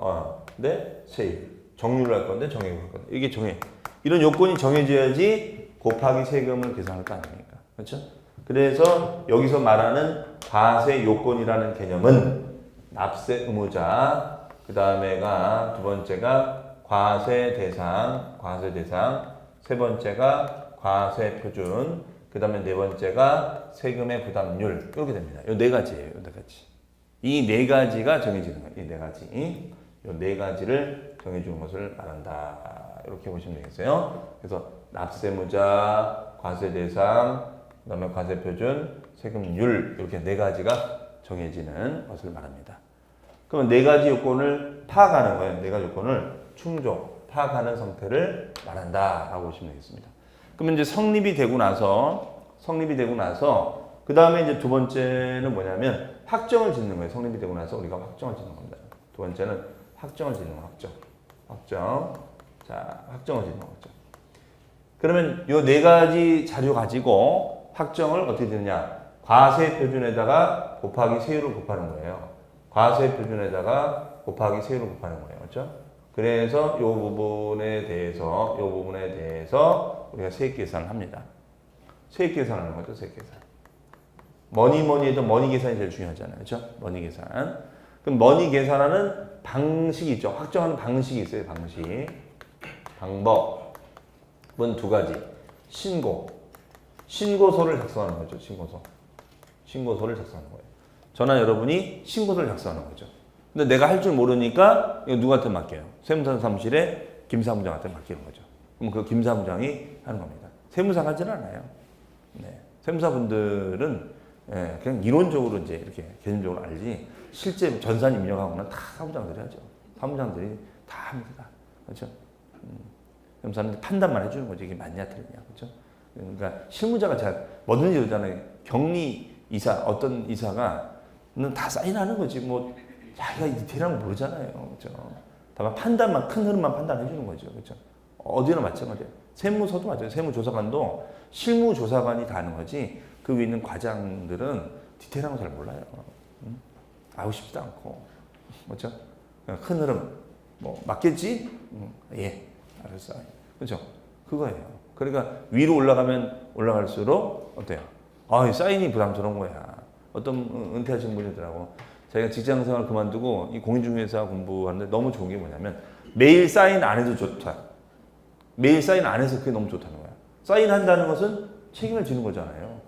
근데 세입. 정률로 할 건데 정액으로 할 건데. 이게 정액. 이런 요건이 정해져야지 곱하기 세금을 계산할 거 아닙니까? 그렇죠? 그래서 여기서 말하는 과세 요건이라는 개념은 납세 의무자, 그 다음에가 두 번째가 과세 대상, 세 번째가 과세 표준, 그 다음에 네 번째가 세금의 부담률. 이렇게 됩니다. 이 네 가지예요. 이 네 가지. 이 네 가지가 정해지는 거예요. 이 네 가지. 이 네 가지를 정해주는 것을 말한다. 이렇게 보시면 되겠어요. 그래서 납세무자, 과세대상, 그다음에 과세표준, 세금률 이렇게 네 가지가 정해지는 것을 말합니다. 그러면 네 가지 요건을 파악하는 거예요. 네 가지 요건을 파악하는 상태를 말한다라고 보시면 되겠습니다. 그러면 이제 성립이 되고 나서 그 다음에 이제 두 번째는 뭐냐면 확정을 짓는 거예요. 성립이 되고 나서 우리가 확정을 짓는 겁니다. 두 번째는 확정을 짓는 거, 확정. 자, 확정을 짓는 거죠. 그러면 요 네 가지 자료 가지고 확정을 어떻게 되느냐? 과세 표준에다가 곱하기 세율을 곱하는 거예요. 과세 표준에다가 곱하기 세율을 곱하는 거예요. 그렇죠? 그래서 요 부분에 대해서 우리가 세액 계산을 합니다. 세액 계산을 하는 거죠, 세액 계산. 뭐니 해도 머니 계산이 제일 중요하잖아요. 그렇죠? 머니 계산. 그럼 머니 계산하는 방식이 있죠. 확정하는 방식이 있어요. 방법은 두 가지. 신고서를 작성하는 거죠. 신고서를 작성하는 거예요. 저나 여러분이 신고서를 작성하는 거죠. 근데 내가 할 줄 모르니까 이거 누구한테 맡겨요? 세무사 사무실에 김사무장한테 맡기는 거죠. 그럼 그 김사무장이 하는 겁니다. 세무사가 하지는 않아요. 네. 세무사분들은 그냥 이론적으로 이제 이렇게 개념적으로 알지 실제 전산 입력하고는 다 사무장들이 하죠. 사무장들이 다 합니다. 그렇죠? 세무사는 판단만 해주는 거죠. 이게 맞냐 틀리냐. 그렇죠? 그러니까 실무자가 잘 뭐든지 그러잖아요. 격리 이사 어떤 이사가는 다 사인하는 거지 뭐 자기가 디테일한 거 모르잖아요. 그렇죠? 다만 판단만 큰 흐름만 판단해 주는 거죠. 그렇죠? 어디나 마찬가지예요. 세무서도 맞아요. 세무조사관도 실무조사관이 다 하는 거지 그 위에 있는 과장들은 디테일한 거 잘 몰라요. 알고 싶지도 않고. 그렇죠? 그냥 큰 흐름 뭐 맞겠지? 예. 알았어. 그렇죠? 그거예요. 그러니까 위로 올라가면 올라갈수록 어때요? 이 사인이 부담스러운 거야. 어떤 은퇴하신 분이더라고. 자기가 직장생활 그만두고 이 공인중개사 공부하는데 너무 좋은 게 뭐냐면 매일 사인 안 해도 좋다. 매일 사인 안 해서 그게 너무 좋다는 거야. 사인한다는 것은 책임을 지는 거잖아요.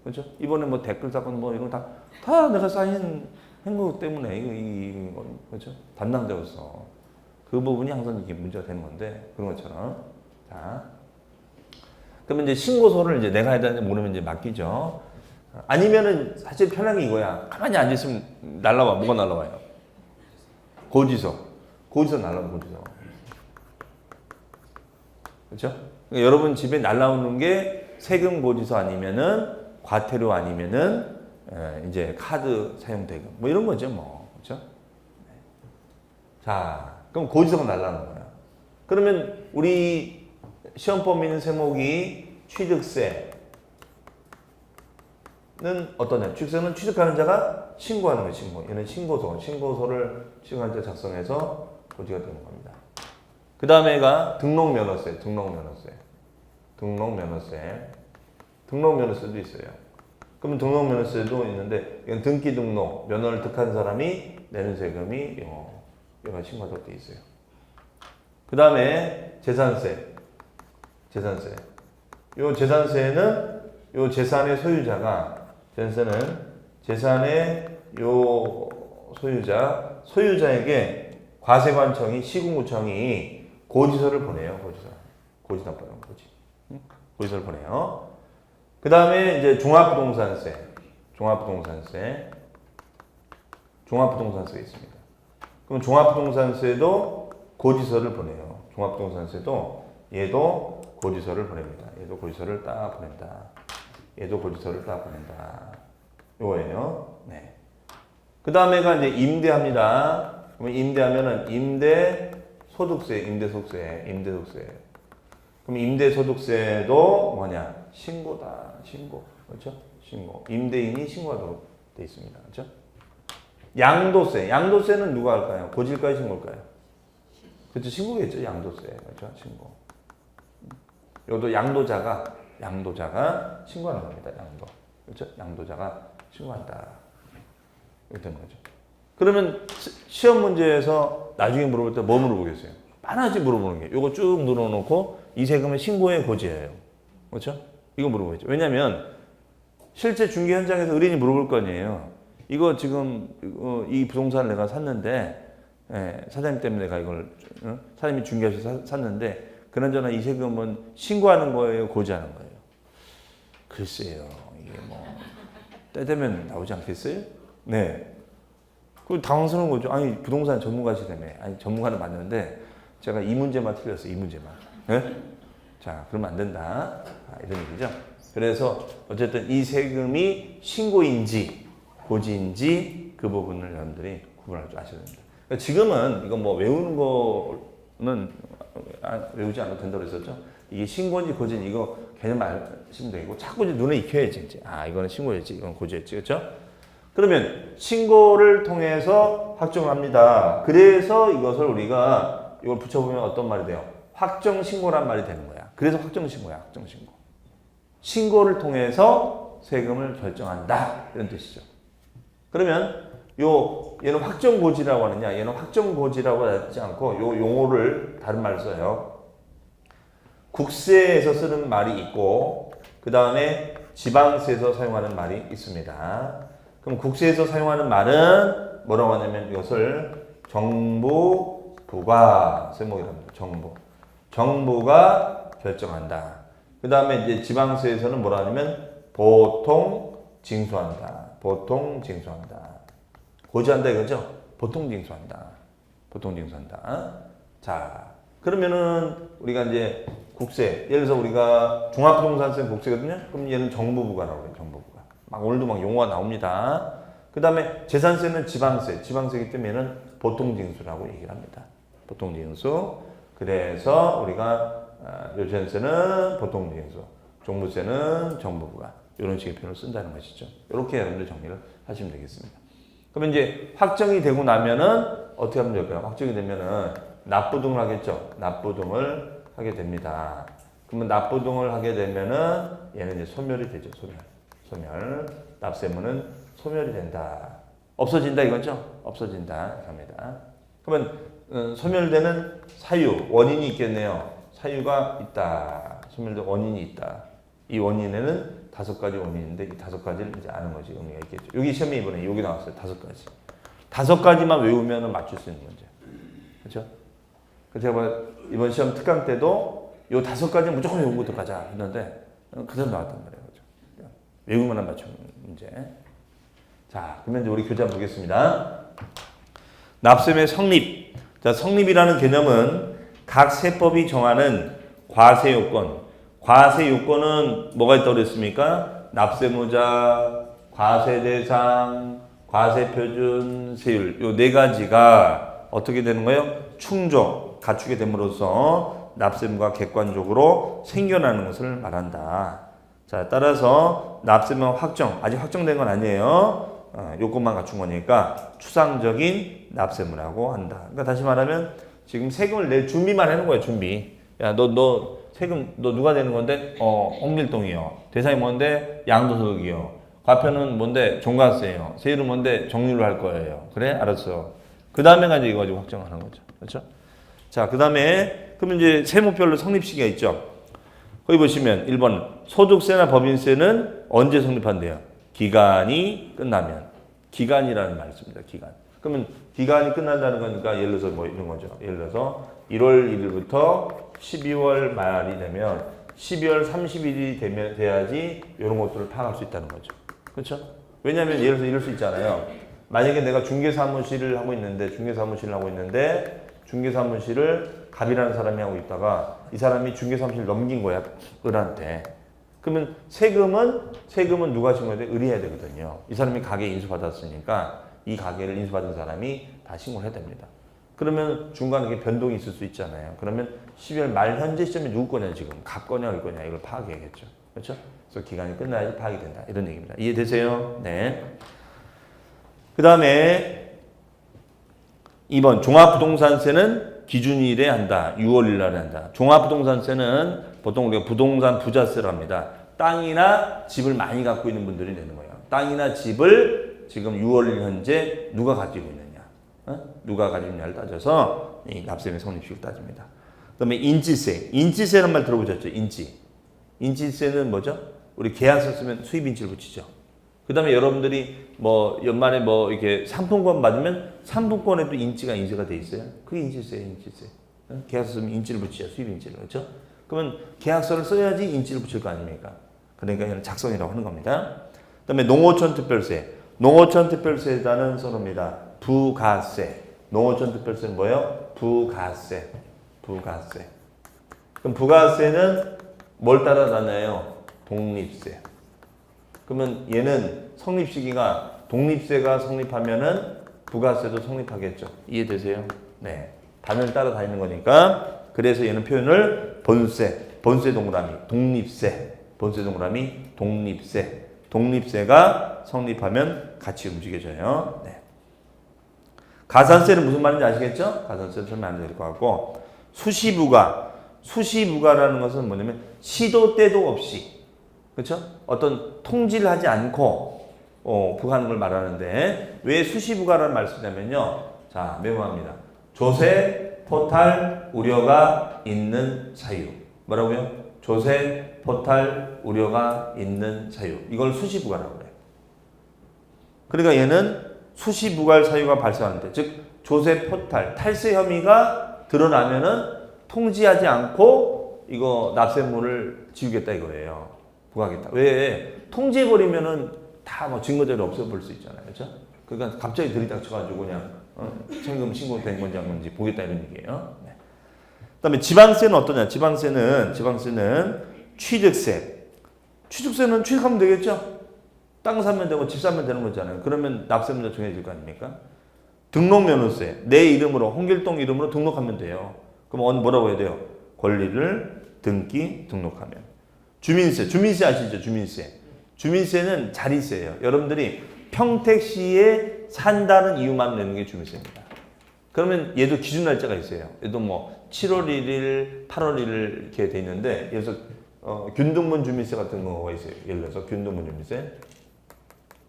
그렇죠? 이번에 뭐 댓글 사건 뭐 이런 거 다 내가 사인한 거 때문에 이거 그렇죠? 담당자로서 그 부분이 항상 이게 문제가 되는 건데 그런 것처럼 자 그러면 이제 신고서를 이제 내가 해야 되는데 모르면 이제 맡기죠. 아니면은 사실 편한 게 이거야. 가만히 앉아 있으면 날라와. 뭐가 날라와요? 고지서 날라와. 고지서. 그렇죠? 그러니까 여러분 집에 날라오는 게 세금 고지서 아니면은 과태료 아니면은 이제 카드 사용 대금 뭐 이런 거죠, 뭐. 그렇죠? 자, 그럼 고지서가 날라오는 거야. 그러면 우리 시험 범위는 세목이 취득세는 어떠냐? 취득세는 취득하는 자가 신고하는 거예요, 신고. 얘는 신고서를 취득하는 자 작성해서 고지가 되는 겁니다. 그 다음에가 등록면허세도 있어요. 그러면 등록면허세도 있는데 이건 등기 등록, 면허를 득한 사람이 내는 세금이 여기가 신고하도록 되어 있어요. 그 다음에 재산세. 요 재산세는 요 재산의 소유자가 재산의 요 소유자에게 과세관청이 시군구청이 고지서를 보내요. 고지서를 보내요. 그 다음에 이제 종합부동산세가 있습니다. 그럼 종합부동산세도 고지서를 보내요. 종합부동산세도 얘도 고지서를 보냅니다. 얘도 고지서를 딱 보낸다. 요거예요. 네. 그 다음에가 이제 임대합니다. 그러면 임대하면은 임대소득세. 그럼 임대소득세도 뭐냐? 신고다. 신고. 그렇죠? 신고. 임대인이 신고하도록 돼 있습니다. 그렇죠? 양도세. 양도세는 누가 할까요? 고질까요? 신고일까요? 그렇죠. 신고겠죠. 양도세. 그렇죠. 신고. 이것도 양도자가 신고하는 겁니다. 양도. 그렇죠. 양도자가 신고한다. 이렇게 되는 거죠. 그러면 시험 문제에서 나중에 물어볼 때 뭐 물어보겠어요? 많아지 물어보는 게. 이거 쭉 늘어놓고 이 세금의 신고의 고지예요. 그렇죠? 이거 물어보겠죠. 왜냐면 실제 중개 현장에서 의뢰인이 물어볼 거 아니에요. 이거 지금 이 부동산을 내가 샀는데 사장님 때문에 내가 이걸 사장님이 중개하셔서 샀는데 그나저나 이 세금은 신고하는 거예요, 고지하는 거예요. 글쎄요, 이게 뭐 때 되면 나오지 않겠어요? 네. 그 당황스러운 거죠. 아니 부동산 전문가시다며. 아니 전문가는 맞는데 제가 이 문제만 틀렸어요. 이 문제만. 네? 자, 그러면 안 된다. 이런 얘기죠. 그래서 어쨌든 이 세금이 신고인지 고지인지 그 부분을 여러분들이 구분할 줄 아셔야 됩니다. 그러니까 지금은 이거 뭐 외우는 거는 외우지 않아도 된다고 했었죠. 이게 신고인지 고지인지 이거 개념 아시면 되고 자꾸 이제 눈에 익혀야지 이제. 이거는 신고였지, 이건 고지였지, 그렇죠? 그러면 신고를 통해서 확정합니다. 그래서 이것을 우리가 이걸 붙여보면 어떤 말이 돼요? 확정신고란 말이 되는 거야. 그래서 확정신고야, 확정신고. 신고를 통해서 세금을 결정한다. 이런 뜻이죠. 그러면 얘는 확정고지라고 하느냐, 얘는 확정고지라고 하지 않고 요 용어를 다른 말을 써요. 국세에서 쓰는 말이 있고 그 다음에 지방세에서 사용하는 말이 있습니다. 그럼 국세에서 사용하는 말은 뭐라고 하냐면 이것을 정부부가 세목이랍니다. 정부가 결정한다. 그 다음에 이제 지방세에서는 뭐라 하냐면 보통 징수한다. 고지한다 이거죠? 보통 징수한다. 자, 그러면은 우리가 이제 국세, 예를 들어서 우리가 종합부동산세 국세거든요? 그럼 얘는 정부부가 나오죠, 정부부가. 오늘도 막 용어가 나옵니다. 그 다음에 재산세는 지방세이기 때문에 얘는 보통징수라고 얘기를 합니다. 보통징수. 그래서 우리가 요재산세는 보통징수, 종부세는 정부부가 이런 식의 표현을 쓴다는 것이죠. 이렇게 여러분들 정리를 하시면 되겠습니다. 그러면 이제 확정이 되고 나면은 어떻게 하면 될까요? 확정이 되면은 납부등을 하겠죠. 납부등을 하게 됩니다. 그러면 납부등을 하게 되면은 얘는 이제 소멸이 되죠. 소멸. 납세무는 소멸이 된다. 없어진다 이거죠? 없어진다. 합니다. 그러면 소멸되는 사유, 원인이 있겠네요. 사유가 있다. 소멸된 원인이 있다. 이 원인에는 5가지 원인인데 이 5가지를 이제 아는 거지. 의미가 있겠죠. 여기 시험에 이번에 여기 나왔어요. 5가지. 5가지만 외우면 맞출 수 있는 문제. 그렇죠? 그래서 제가 이번 시험 특강 때도 이 5가지 무조건 외우고 들어가자 했는데 그대로 나왔단 말이에요. 그렇죠? 외우면 맞추는 문제. 자, 그러면 이제 우리 교재 한번 보겠습니다. 납세의 성립. 자, 성립이라는 개념은 각 세법이 정하는 과세 요건. 과세 요건은 뭐가 있다고 그랬습니까? 납세무자, 과세 대상, 과세 표준, 세율. 요 4가지가 어떻게 되는 거예요? 충족, 갖추게 됨으로써 납세무가 객관적으로 생겨나는 것을 말한다. 자, 따라서 납세무 확정, 아직 확정된 건 아니에요. 요것만 갖춘 거니까 추상적인 납세무라고 한다. 그러니까 다시 말하면 지금 세금을 낼 준비만 해놓은 거야, 준비. 야, 너 세금 너 누가 내는 건데? 홍길동이요. 대상이 뭔데? 양도소득이요. 과표는 뭔데? 종가세요. 세율은 뭔데? 정률로 할 거예요. 그래? 알았어. 그 다음에가 이제 이거 가지고 확정하는 거죠. 그렇죠? 자, 그 다음에 그러면 이제 세무별로 성립시기가 있죠. 거기 보시면 1번 소득세나 법인세는 언제 성립한대요? 기간이 끝나면. 기간이라는 말이 있습니다. 기간. 그러면 기간이 끝난다는 거니까 예를 들어서 뭐 이런 거죠. 예를 들어서 1월 1일부터 12월 말이 되면 12월 30일이 돼야지 이런 것들을 파악할 수 있다는 거죠. 그렇죠? 왜냐하면 예를 들어서 이럴 수 있잖아요. 만약에 내가 중개사무실을 하고 있는데 중개사무실을 갑이라는 사람이 하고 있다가 이 사람이 중개사무실을 넘긴 거야. 을한테. 그러면 세금은 누가 신고해야 돼? 을이 해야 되거든요. 이 사람이 가게 인수받았으니까 이 가게를 인수받은 사람이 다 신고를 해야 됩니다. 그러면 중간에 이게 변동이 있을 수 있잖아요. 그러면 12월 말 현재 시점이 누구 거냐 지금? 갑 거냐 을 거냐 이걸 파악해야겠죠. 그렇죠? 그래서 기간이 끝나야지 파악이 된다. 이런 얘기입니다. 이해되세요? 네. 그 다음에 2번 종합부동산세는 기준일에 한다. 6월 1일 날에 한다. 종합부동산세는 보통 우리가 부동산 부자세를 합니다. 땅이나 집을 많이 갖고 있는 분들이 되는 거예요. 땅이나 집을 지금 6월 1일 현재 누가 가지고 있느냐. 누가 가지고 있냐를 따져서 이 납세의 성립식을 따집니다. 그 다음에 인지세. 인지세라는 말 들어보셨죠? 인지세는 뭐죠? 우리 계약서 쓰면 수입인지를 붙이죠. 그 다음에 여러분들이 뭐 연말에 뭐 이렇게 상품권 받으면 상품권에도 인지가 돼 있어요. 그게 인지세예요, 인지세. 계약서 쓰면 인지를 붙이죠, 수입인지를. 그렇죠? 그러면 계약서를 써야지 인지를 붙일 거 아닙니까? 그러니까 이는 작성이라고 하는 겁니다. 그 다음에 농어촌 특별세. 농어촌 특별세라는 선호입니다. 부가세. 농어촌 특별세는 뭐예요? 부가세. 그럼 부가세는 뭘 따라 나눠요? 독립세. 그러면 얘는 성립 시기가 독립세가 성립하면은 부가세도 성립하겠죠. 이해되세요? 네. 단을 따라 다니는 거니까. 그래서 얘는 표현을 본세 동그라미, 독립세. 본세 동그라미, 독립세. 독립세가 성립하면 같이 움직여져요. 네. 가산세는 무슨 말인지 아시겠죠? 가산세는 설명 안 될 것 같고. 수시부가라는 것은 뭐냐면 시도 때도 없이, 그렇죠? 어떤 통지를 하지 않고 부과하는 걸 말하는데, 왜 수시부가라는 말을 쓰냐면요. 자, 메모합니다. 조세, 포탈, 우려가 있는 사유. 뭐라고요? 조세, 포탈, 우려가 있는 사유. 이걸 수시부가라고 그래요. 그러니까 얘는 수시부과할 사유가 발생하는데, 즉 조세, 포탈, 탈세 혐의가 드러나면은 통지하지 않고 이거 납세물을 지우겠다 이거예요. 부과하겠다. 왜? 통지해버리면은 다 뭐 증거자료 없애버릴 수 있잖아요. 그렇죠? 그러니까 갑자기 들이닥쳐가지고 그냥 세금 신고된 건지 안 건지 보겠다 이런 얘기예요. 네. 그다음에 지방세는 어떠냐? 지방세는 취득세. 취득세는 취득하면 되겠죠? 땅 사면 되고 집 사면 되는 거잖아요. 그러면 납세문자 정해질 거 아닙니까? 등록면허세. 내 이름으로, 홍길동 이름으로 등록하면 돼요. 그럼 뭐라고 해야 돼요? 권리를 등록하면. 주민세 아시죠? 주민세는 자리세예요. 여러분들이 평택시에 산다는 이유만 내는 게 주민세입니다. 그러면 얘도 기준 날짜가 있어요. 얘도 뭐 7월 1일, 8월 1일 이렇게 돼 있는데, 예를 들어서 균등분 주민세 같은 거가 있어요. 예를 들어서 균등분 주민세.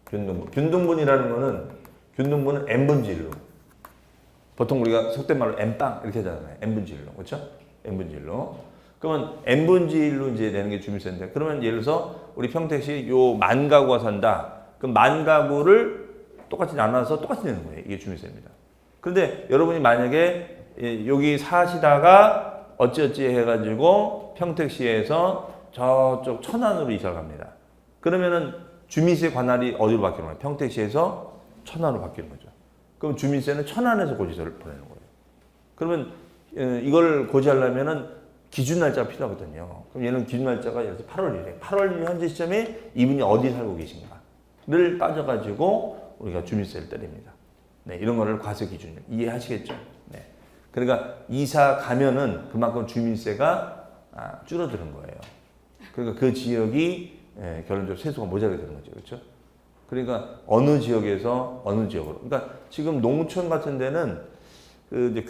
균등분이라는 거는, 균등분은 n분지 1로. 보통 우리가 속된 말로 n빵 이렇게 하잖아요. n분지 1로. 그렇죠? n분지 1로. 그러면 n분지 1로 이제 내는 게 주민세인데, 그러면 예를 들어서 우리 평택시 요 만 가구가 산다. 그럼 만 가구를 똑같이 나눠서 똑같이 내는 거예요. 이게 주민세입니다. 그런데 여러분이 만약에 여기 사시다가 어찌어찌 해가지고 평택시에서 저쪽 천안으로 이사를 갑니다. 그러면은 주민세 관할이 어디로 바뀌는 거예요? 평택시에서 천안으로 바뀌는 거죠. 그럼 주민세는 천안에서 고지서를 보내는 거예요. 그러면 이걸 고지하려면은 기준 날짜가 필요하거든요. 그럼 얘는 기준 날짜가 예를 들어서 8월 1일. 8월 1일 현재 시점에 이분이 어디 살고 계신가를 따져가지고 우리가 주민세를 때립니다. 네, 이런 거를 과세 기준을 이해하시겠죠? 네. 그러니까 이사 가면은 그만큼 주민세가 줄어드는 거예요. 그러니까 그 지역이 결론적으로 세수가 모자라게 되는 거죠. 그렇죠? 그러니까 어느 지역에서 어느 지역으로. 그러니까 지금 농촌 같은 데는 그 이제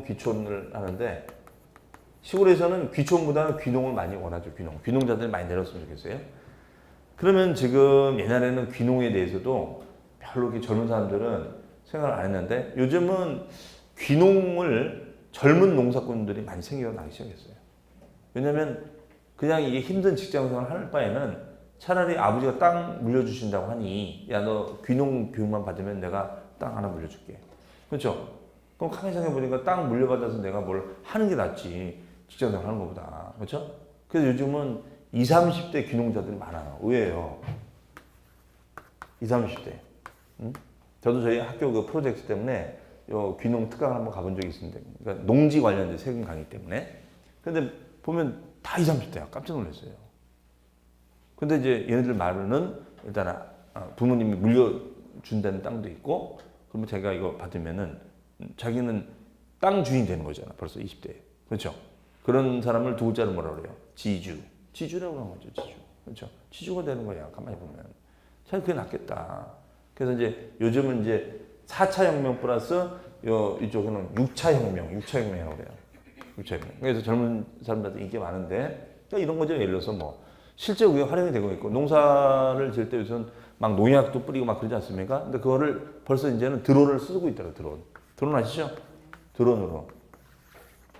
귀촌을 하는데, 시골에서는 귀촌보다는 귀농을 많이 원하죠. 귀농자들이 많이 내렸으면 좋겠어요. 그러면 지금 옛날에는 귀농에 대해서도 별로 이렇게 젊은 사람들은 생각을 안 했는데, 요즘은 귀농을 젊은 농사꾼들이 많이 생겨나기 시작했어요. 왜냐면 그냥 이게 힘든 직장생활을 할 바에는 차라리 아버지가 땅 물려주신다고 하니, 야, 너 귀농 교육만 받으면 내가 땅 하나 물려줄게. 그렇죠? 그럼 가만히 생각해보니까 땅 물려받아서 내가 뭘 하는 게 낫지, 직장생활 하는 것보다. 그렇죠? 그래서 요즘은 20, 30대 귀농자들이 많아요. 의외예요. 20, 30대. 응? 저도 저희 학교 그 프로젝트 때문에 요 귀농 특강을 한번 가본 적이 있습니다. 그러니까 농지 관련된 세금 강의 때문에. 근데 보면 다 20, 30대야. 깜짝 놀랐어요. 근데 이제 얘네들 말로는 일단 부모님이 물려준다는 땅도 있고, 그러면 제가 이거 받으면은 자기는 땅 주인이 되는 거잖아. 벌써 20대에. 그렇죠? 그런 사람을 두 글자로 뭐라 그래요? 지주라고 하는 거죠. 지주. 그렇죠? 지주가 되는 거야. 가만히 보면. 차라리 그게 낫겠다. 그래서 이제 요즘은 이제 4차 혁명 플러스 이쪽에는 6차 혁명이라고 그래요. 6차 혁명. 그래서 젊은 사람들한테 인기가 많은데, 그러니까 이런 거죠. 예를 들어서 뭐, 실제 그게 활용이 되고 있고, 농사를 지을 때 요새는 막 농약도 뿌리고 막 그러지 않습니까? 근데 그거를 벌써 이제는 드론을 쓰고 있더라고요, 드론 아시죠? 드론으로.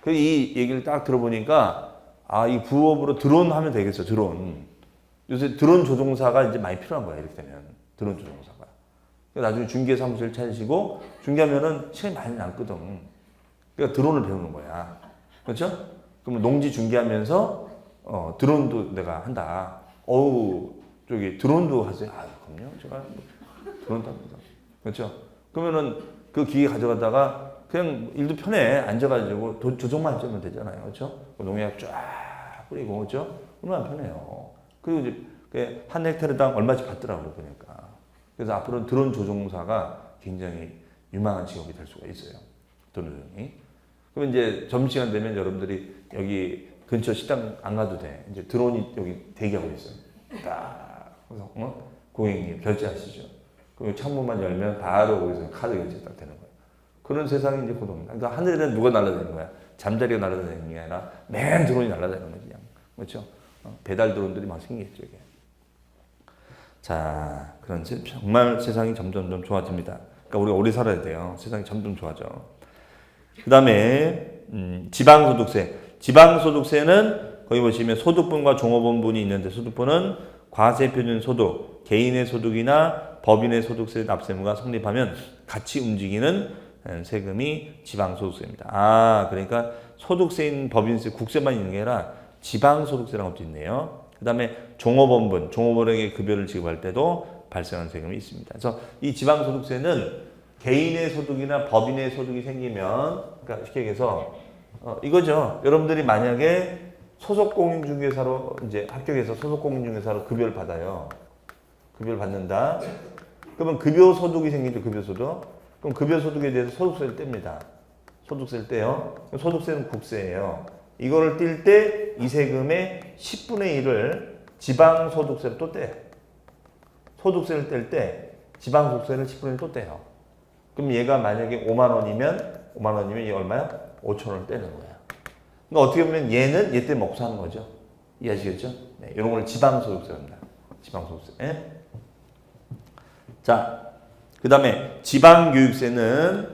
그 이 얘기를 딱 들어보니까, 아, 이 부업으로 드론 하면 되겠어, 드론. 요새 드론 조종사가 이제 많이 필요한 거야, 이렇게 되면. 드론 조종사가. 나중에 중개 사무실 차리시고, 중개하면은 시간이 많이 남거든. 그러니까 드론을 배우는 거야. 그렇죠? 그러면 농지 중개하면서, 드론도 내가 한다. 저기 드론도 하세요. 아, 그럼요. 제가 드론도 합니다. 그렇죠? 그러면은 그 기계 가져가다가 그냥 일도 편해. 앉아가지고 조종만 하면 되잖아요. 그렇죠? 농약 쫙 뿌리고, 그렇죠? 얼마나 편해요. 그리고 이제 한 헥타르당 얼마씩 받더라고요. 그러니까. 그래서 앞으로는 드론 조종사가 굉장히 유망한 직업이 될 수가 있어요. 드론 조종이. 그럼 이제 점심시간 되면 여러분들이 여기 근처 식당 안 가도 돼. 이제 드론이 여기 대기하고 있어요. 딱. 그래서, 고객님 결제하시죠. 그리고 창문만 열면 바로 거기서 카드 결제 딱 되는 거예요. 그런 세상이 이제 곧 옵니다. 그러니까 하늘에는 누가 날아다니는 거야? 잠자리가 날아다니는 게 아니라 맨 드론이 날아다니는 거지. 그냥. 그렇죠? 배달 드론들이 막 생기겠죠, 이게. 자, 그런 정말 세상이 점점 좋아집니다. 그러니까 우리가 오래 살아야 돼요. 세상이 점점 좋아져. 그 다음에 지방소득세. 지방소득세는 거기 보시면 소득분과 종업원분이 있는데 소득분은 과세표준소득, 개인의 소득이나 법인의 소득세 납세무가 성립하면 같이 움직이는 세금이 지방소득세입니다. 아, 그러니까 소득세인 법인세, 국세만 있는 게 아니라 지방소득세라는 것도 있네요. 그 다음에 종업원분, 종업원에게 급여를 지급할 때도 발생하는 세금이 있습니다. 그래서 이 지방소득세는 개인의 소득이나 법인의 소득이 생기면, 그러니까 쉽게 얘기해서 이거죠. 여러분들이 만약에 소속공인중개사로 이제 합격해서 소속공인중개사로 급여를 받아요. 급여를 받는다. 그러면 급여소득이 생기죠. 급여소득. 그럼 급여소득에 대해서 소득세를 뗍니다. 소득세를 떼요. 소득세는 국세예요. 이거를 뗄 때 이 세금의 10분의 1을 지방소득세로 또 떼요. 소득세를 뗄 때 지방소득세를 10분의 1 또 떼요. 그럼 얘가 만약에 5만 원이면 얘 얼마야? 5천 원을 떼는 거야. 그러니까 어떻게 보면 얘는 얘 때문에 먹고 사는 거죠. 이해하시겠죠? 네, 이런 걸 지방소득세입니다. 지방소득세. 네? 자, 그 다음에 지방교육세는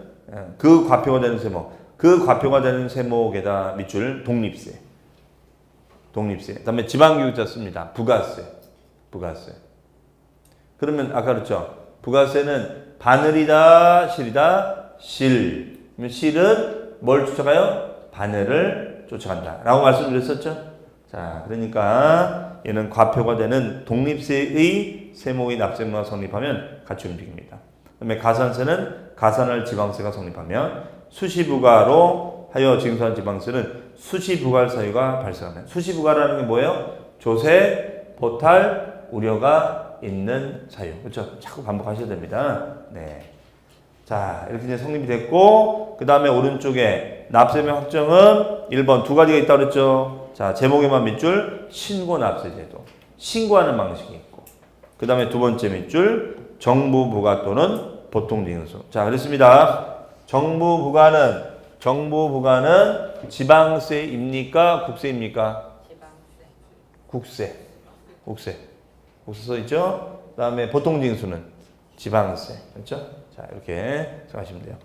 그 과표가 되는 세목. 그 과표가 되는 세목에다 밑줄 독립세. 그 다음에 지방교육자 씁니다. 부가세. 그러면 아까 그랬죠. 부가세는 바늘이다, 실이다, 실. 그러면 실은 뭘 쫓아가요? 바늘을 쫓아간다. 라고 말씀드렸었죠. 자, 그러니까 얘는 과표가 되는 독립세의 세목의 납세무가 성립하면 같이 움직입니다. 그다음에 가산세는 가산할 지방세가 성립하면 수시부가로 하여 징수한 지방세는 수시부과할 사유가 발생합니다. 수시부과라는 게 뭐예요? 조세, 포탈, 우려가 있는 사유. 그렇죠? 자꾸 반복하셔야 됩니다. 네. 자, 이렇게 이제 성립이 됐고, 그 다음에 오른쪽에 납세명 확정은 1번 두 가지가 있다고 그랬죠? 자, 제목에만 밑줄 신고납세제도. 신고하는 방식이 있고, 그 다음에 두 번째 밑줄 정부 부과 또는 보통징수. 자, 그렇습니다. 정부 부과는 지방세입니까? 국세입니까? 지방세. 국세 써 있죠? 그 다음에 보통징수는 지방세. 그렇죠? 자, 이렇게 생각하시면 돼요.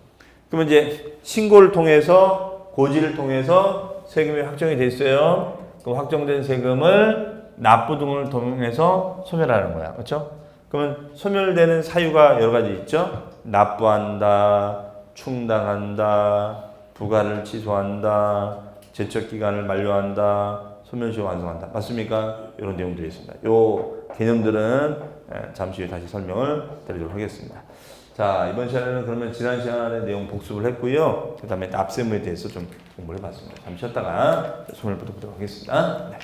그러면 이제 신고를 통해서, 고지를 통해서 세금이 확정이 됐어요. 그럼 확정된 세금을 납부 등을 통해서 소멸하는 거야. 그렇죠? 그러면 소멸되는 사유가 여러 가지 있죠? 납부한다, 충당한다, 부과를 취소한다, 제척기간을 만료한다, 소멸시효 완성한다. 맞습니까? 이런 내용들이 있습니다. 이 개념들은 잠시 후에 다시 설명을 드리도록 하겠습니다. 자, 이번 시간에는 그러면 지난 시간의 내용 복습을 했고요. 그 다음에 납세무에 대해서 좀 공부를 해봤습니다. 잠시 쉬었다가 손을 보도록 하겠습니다. 네.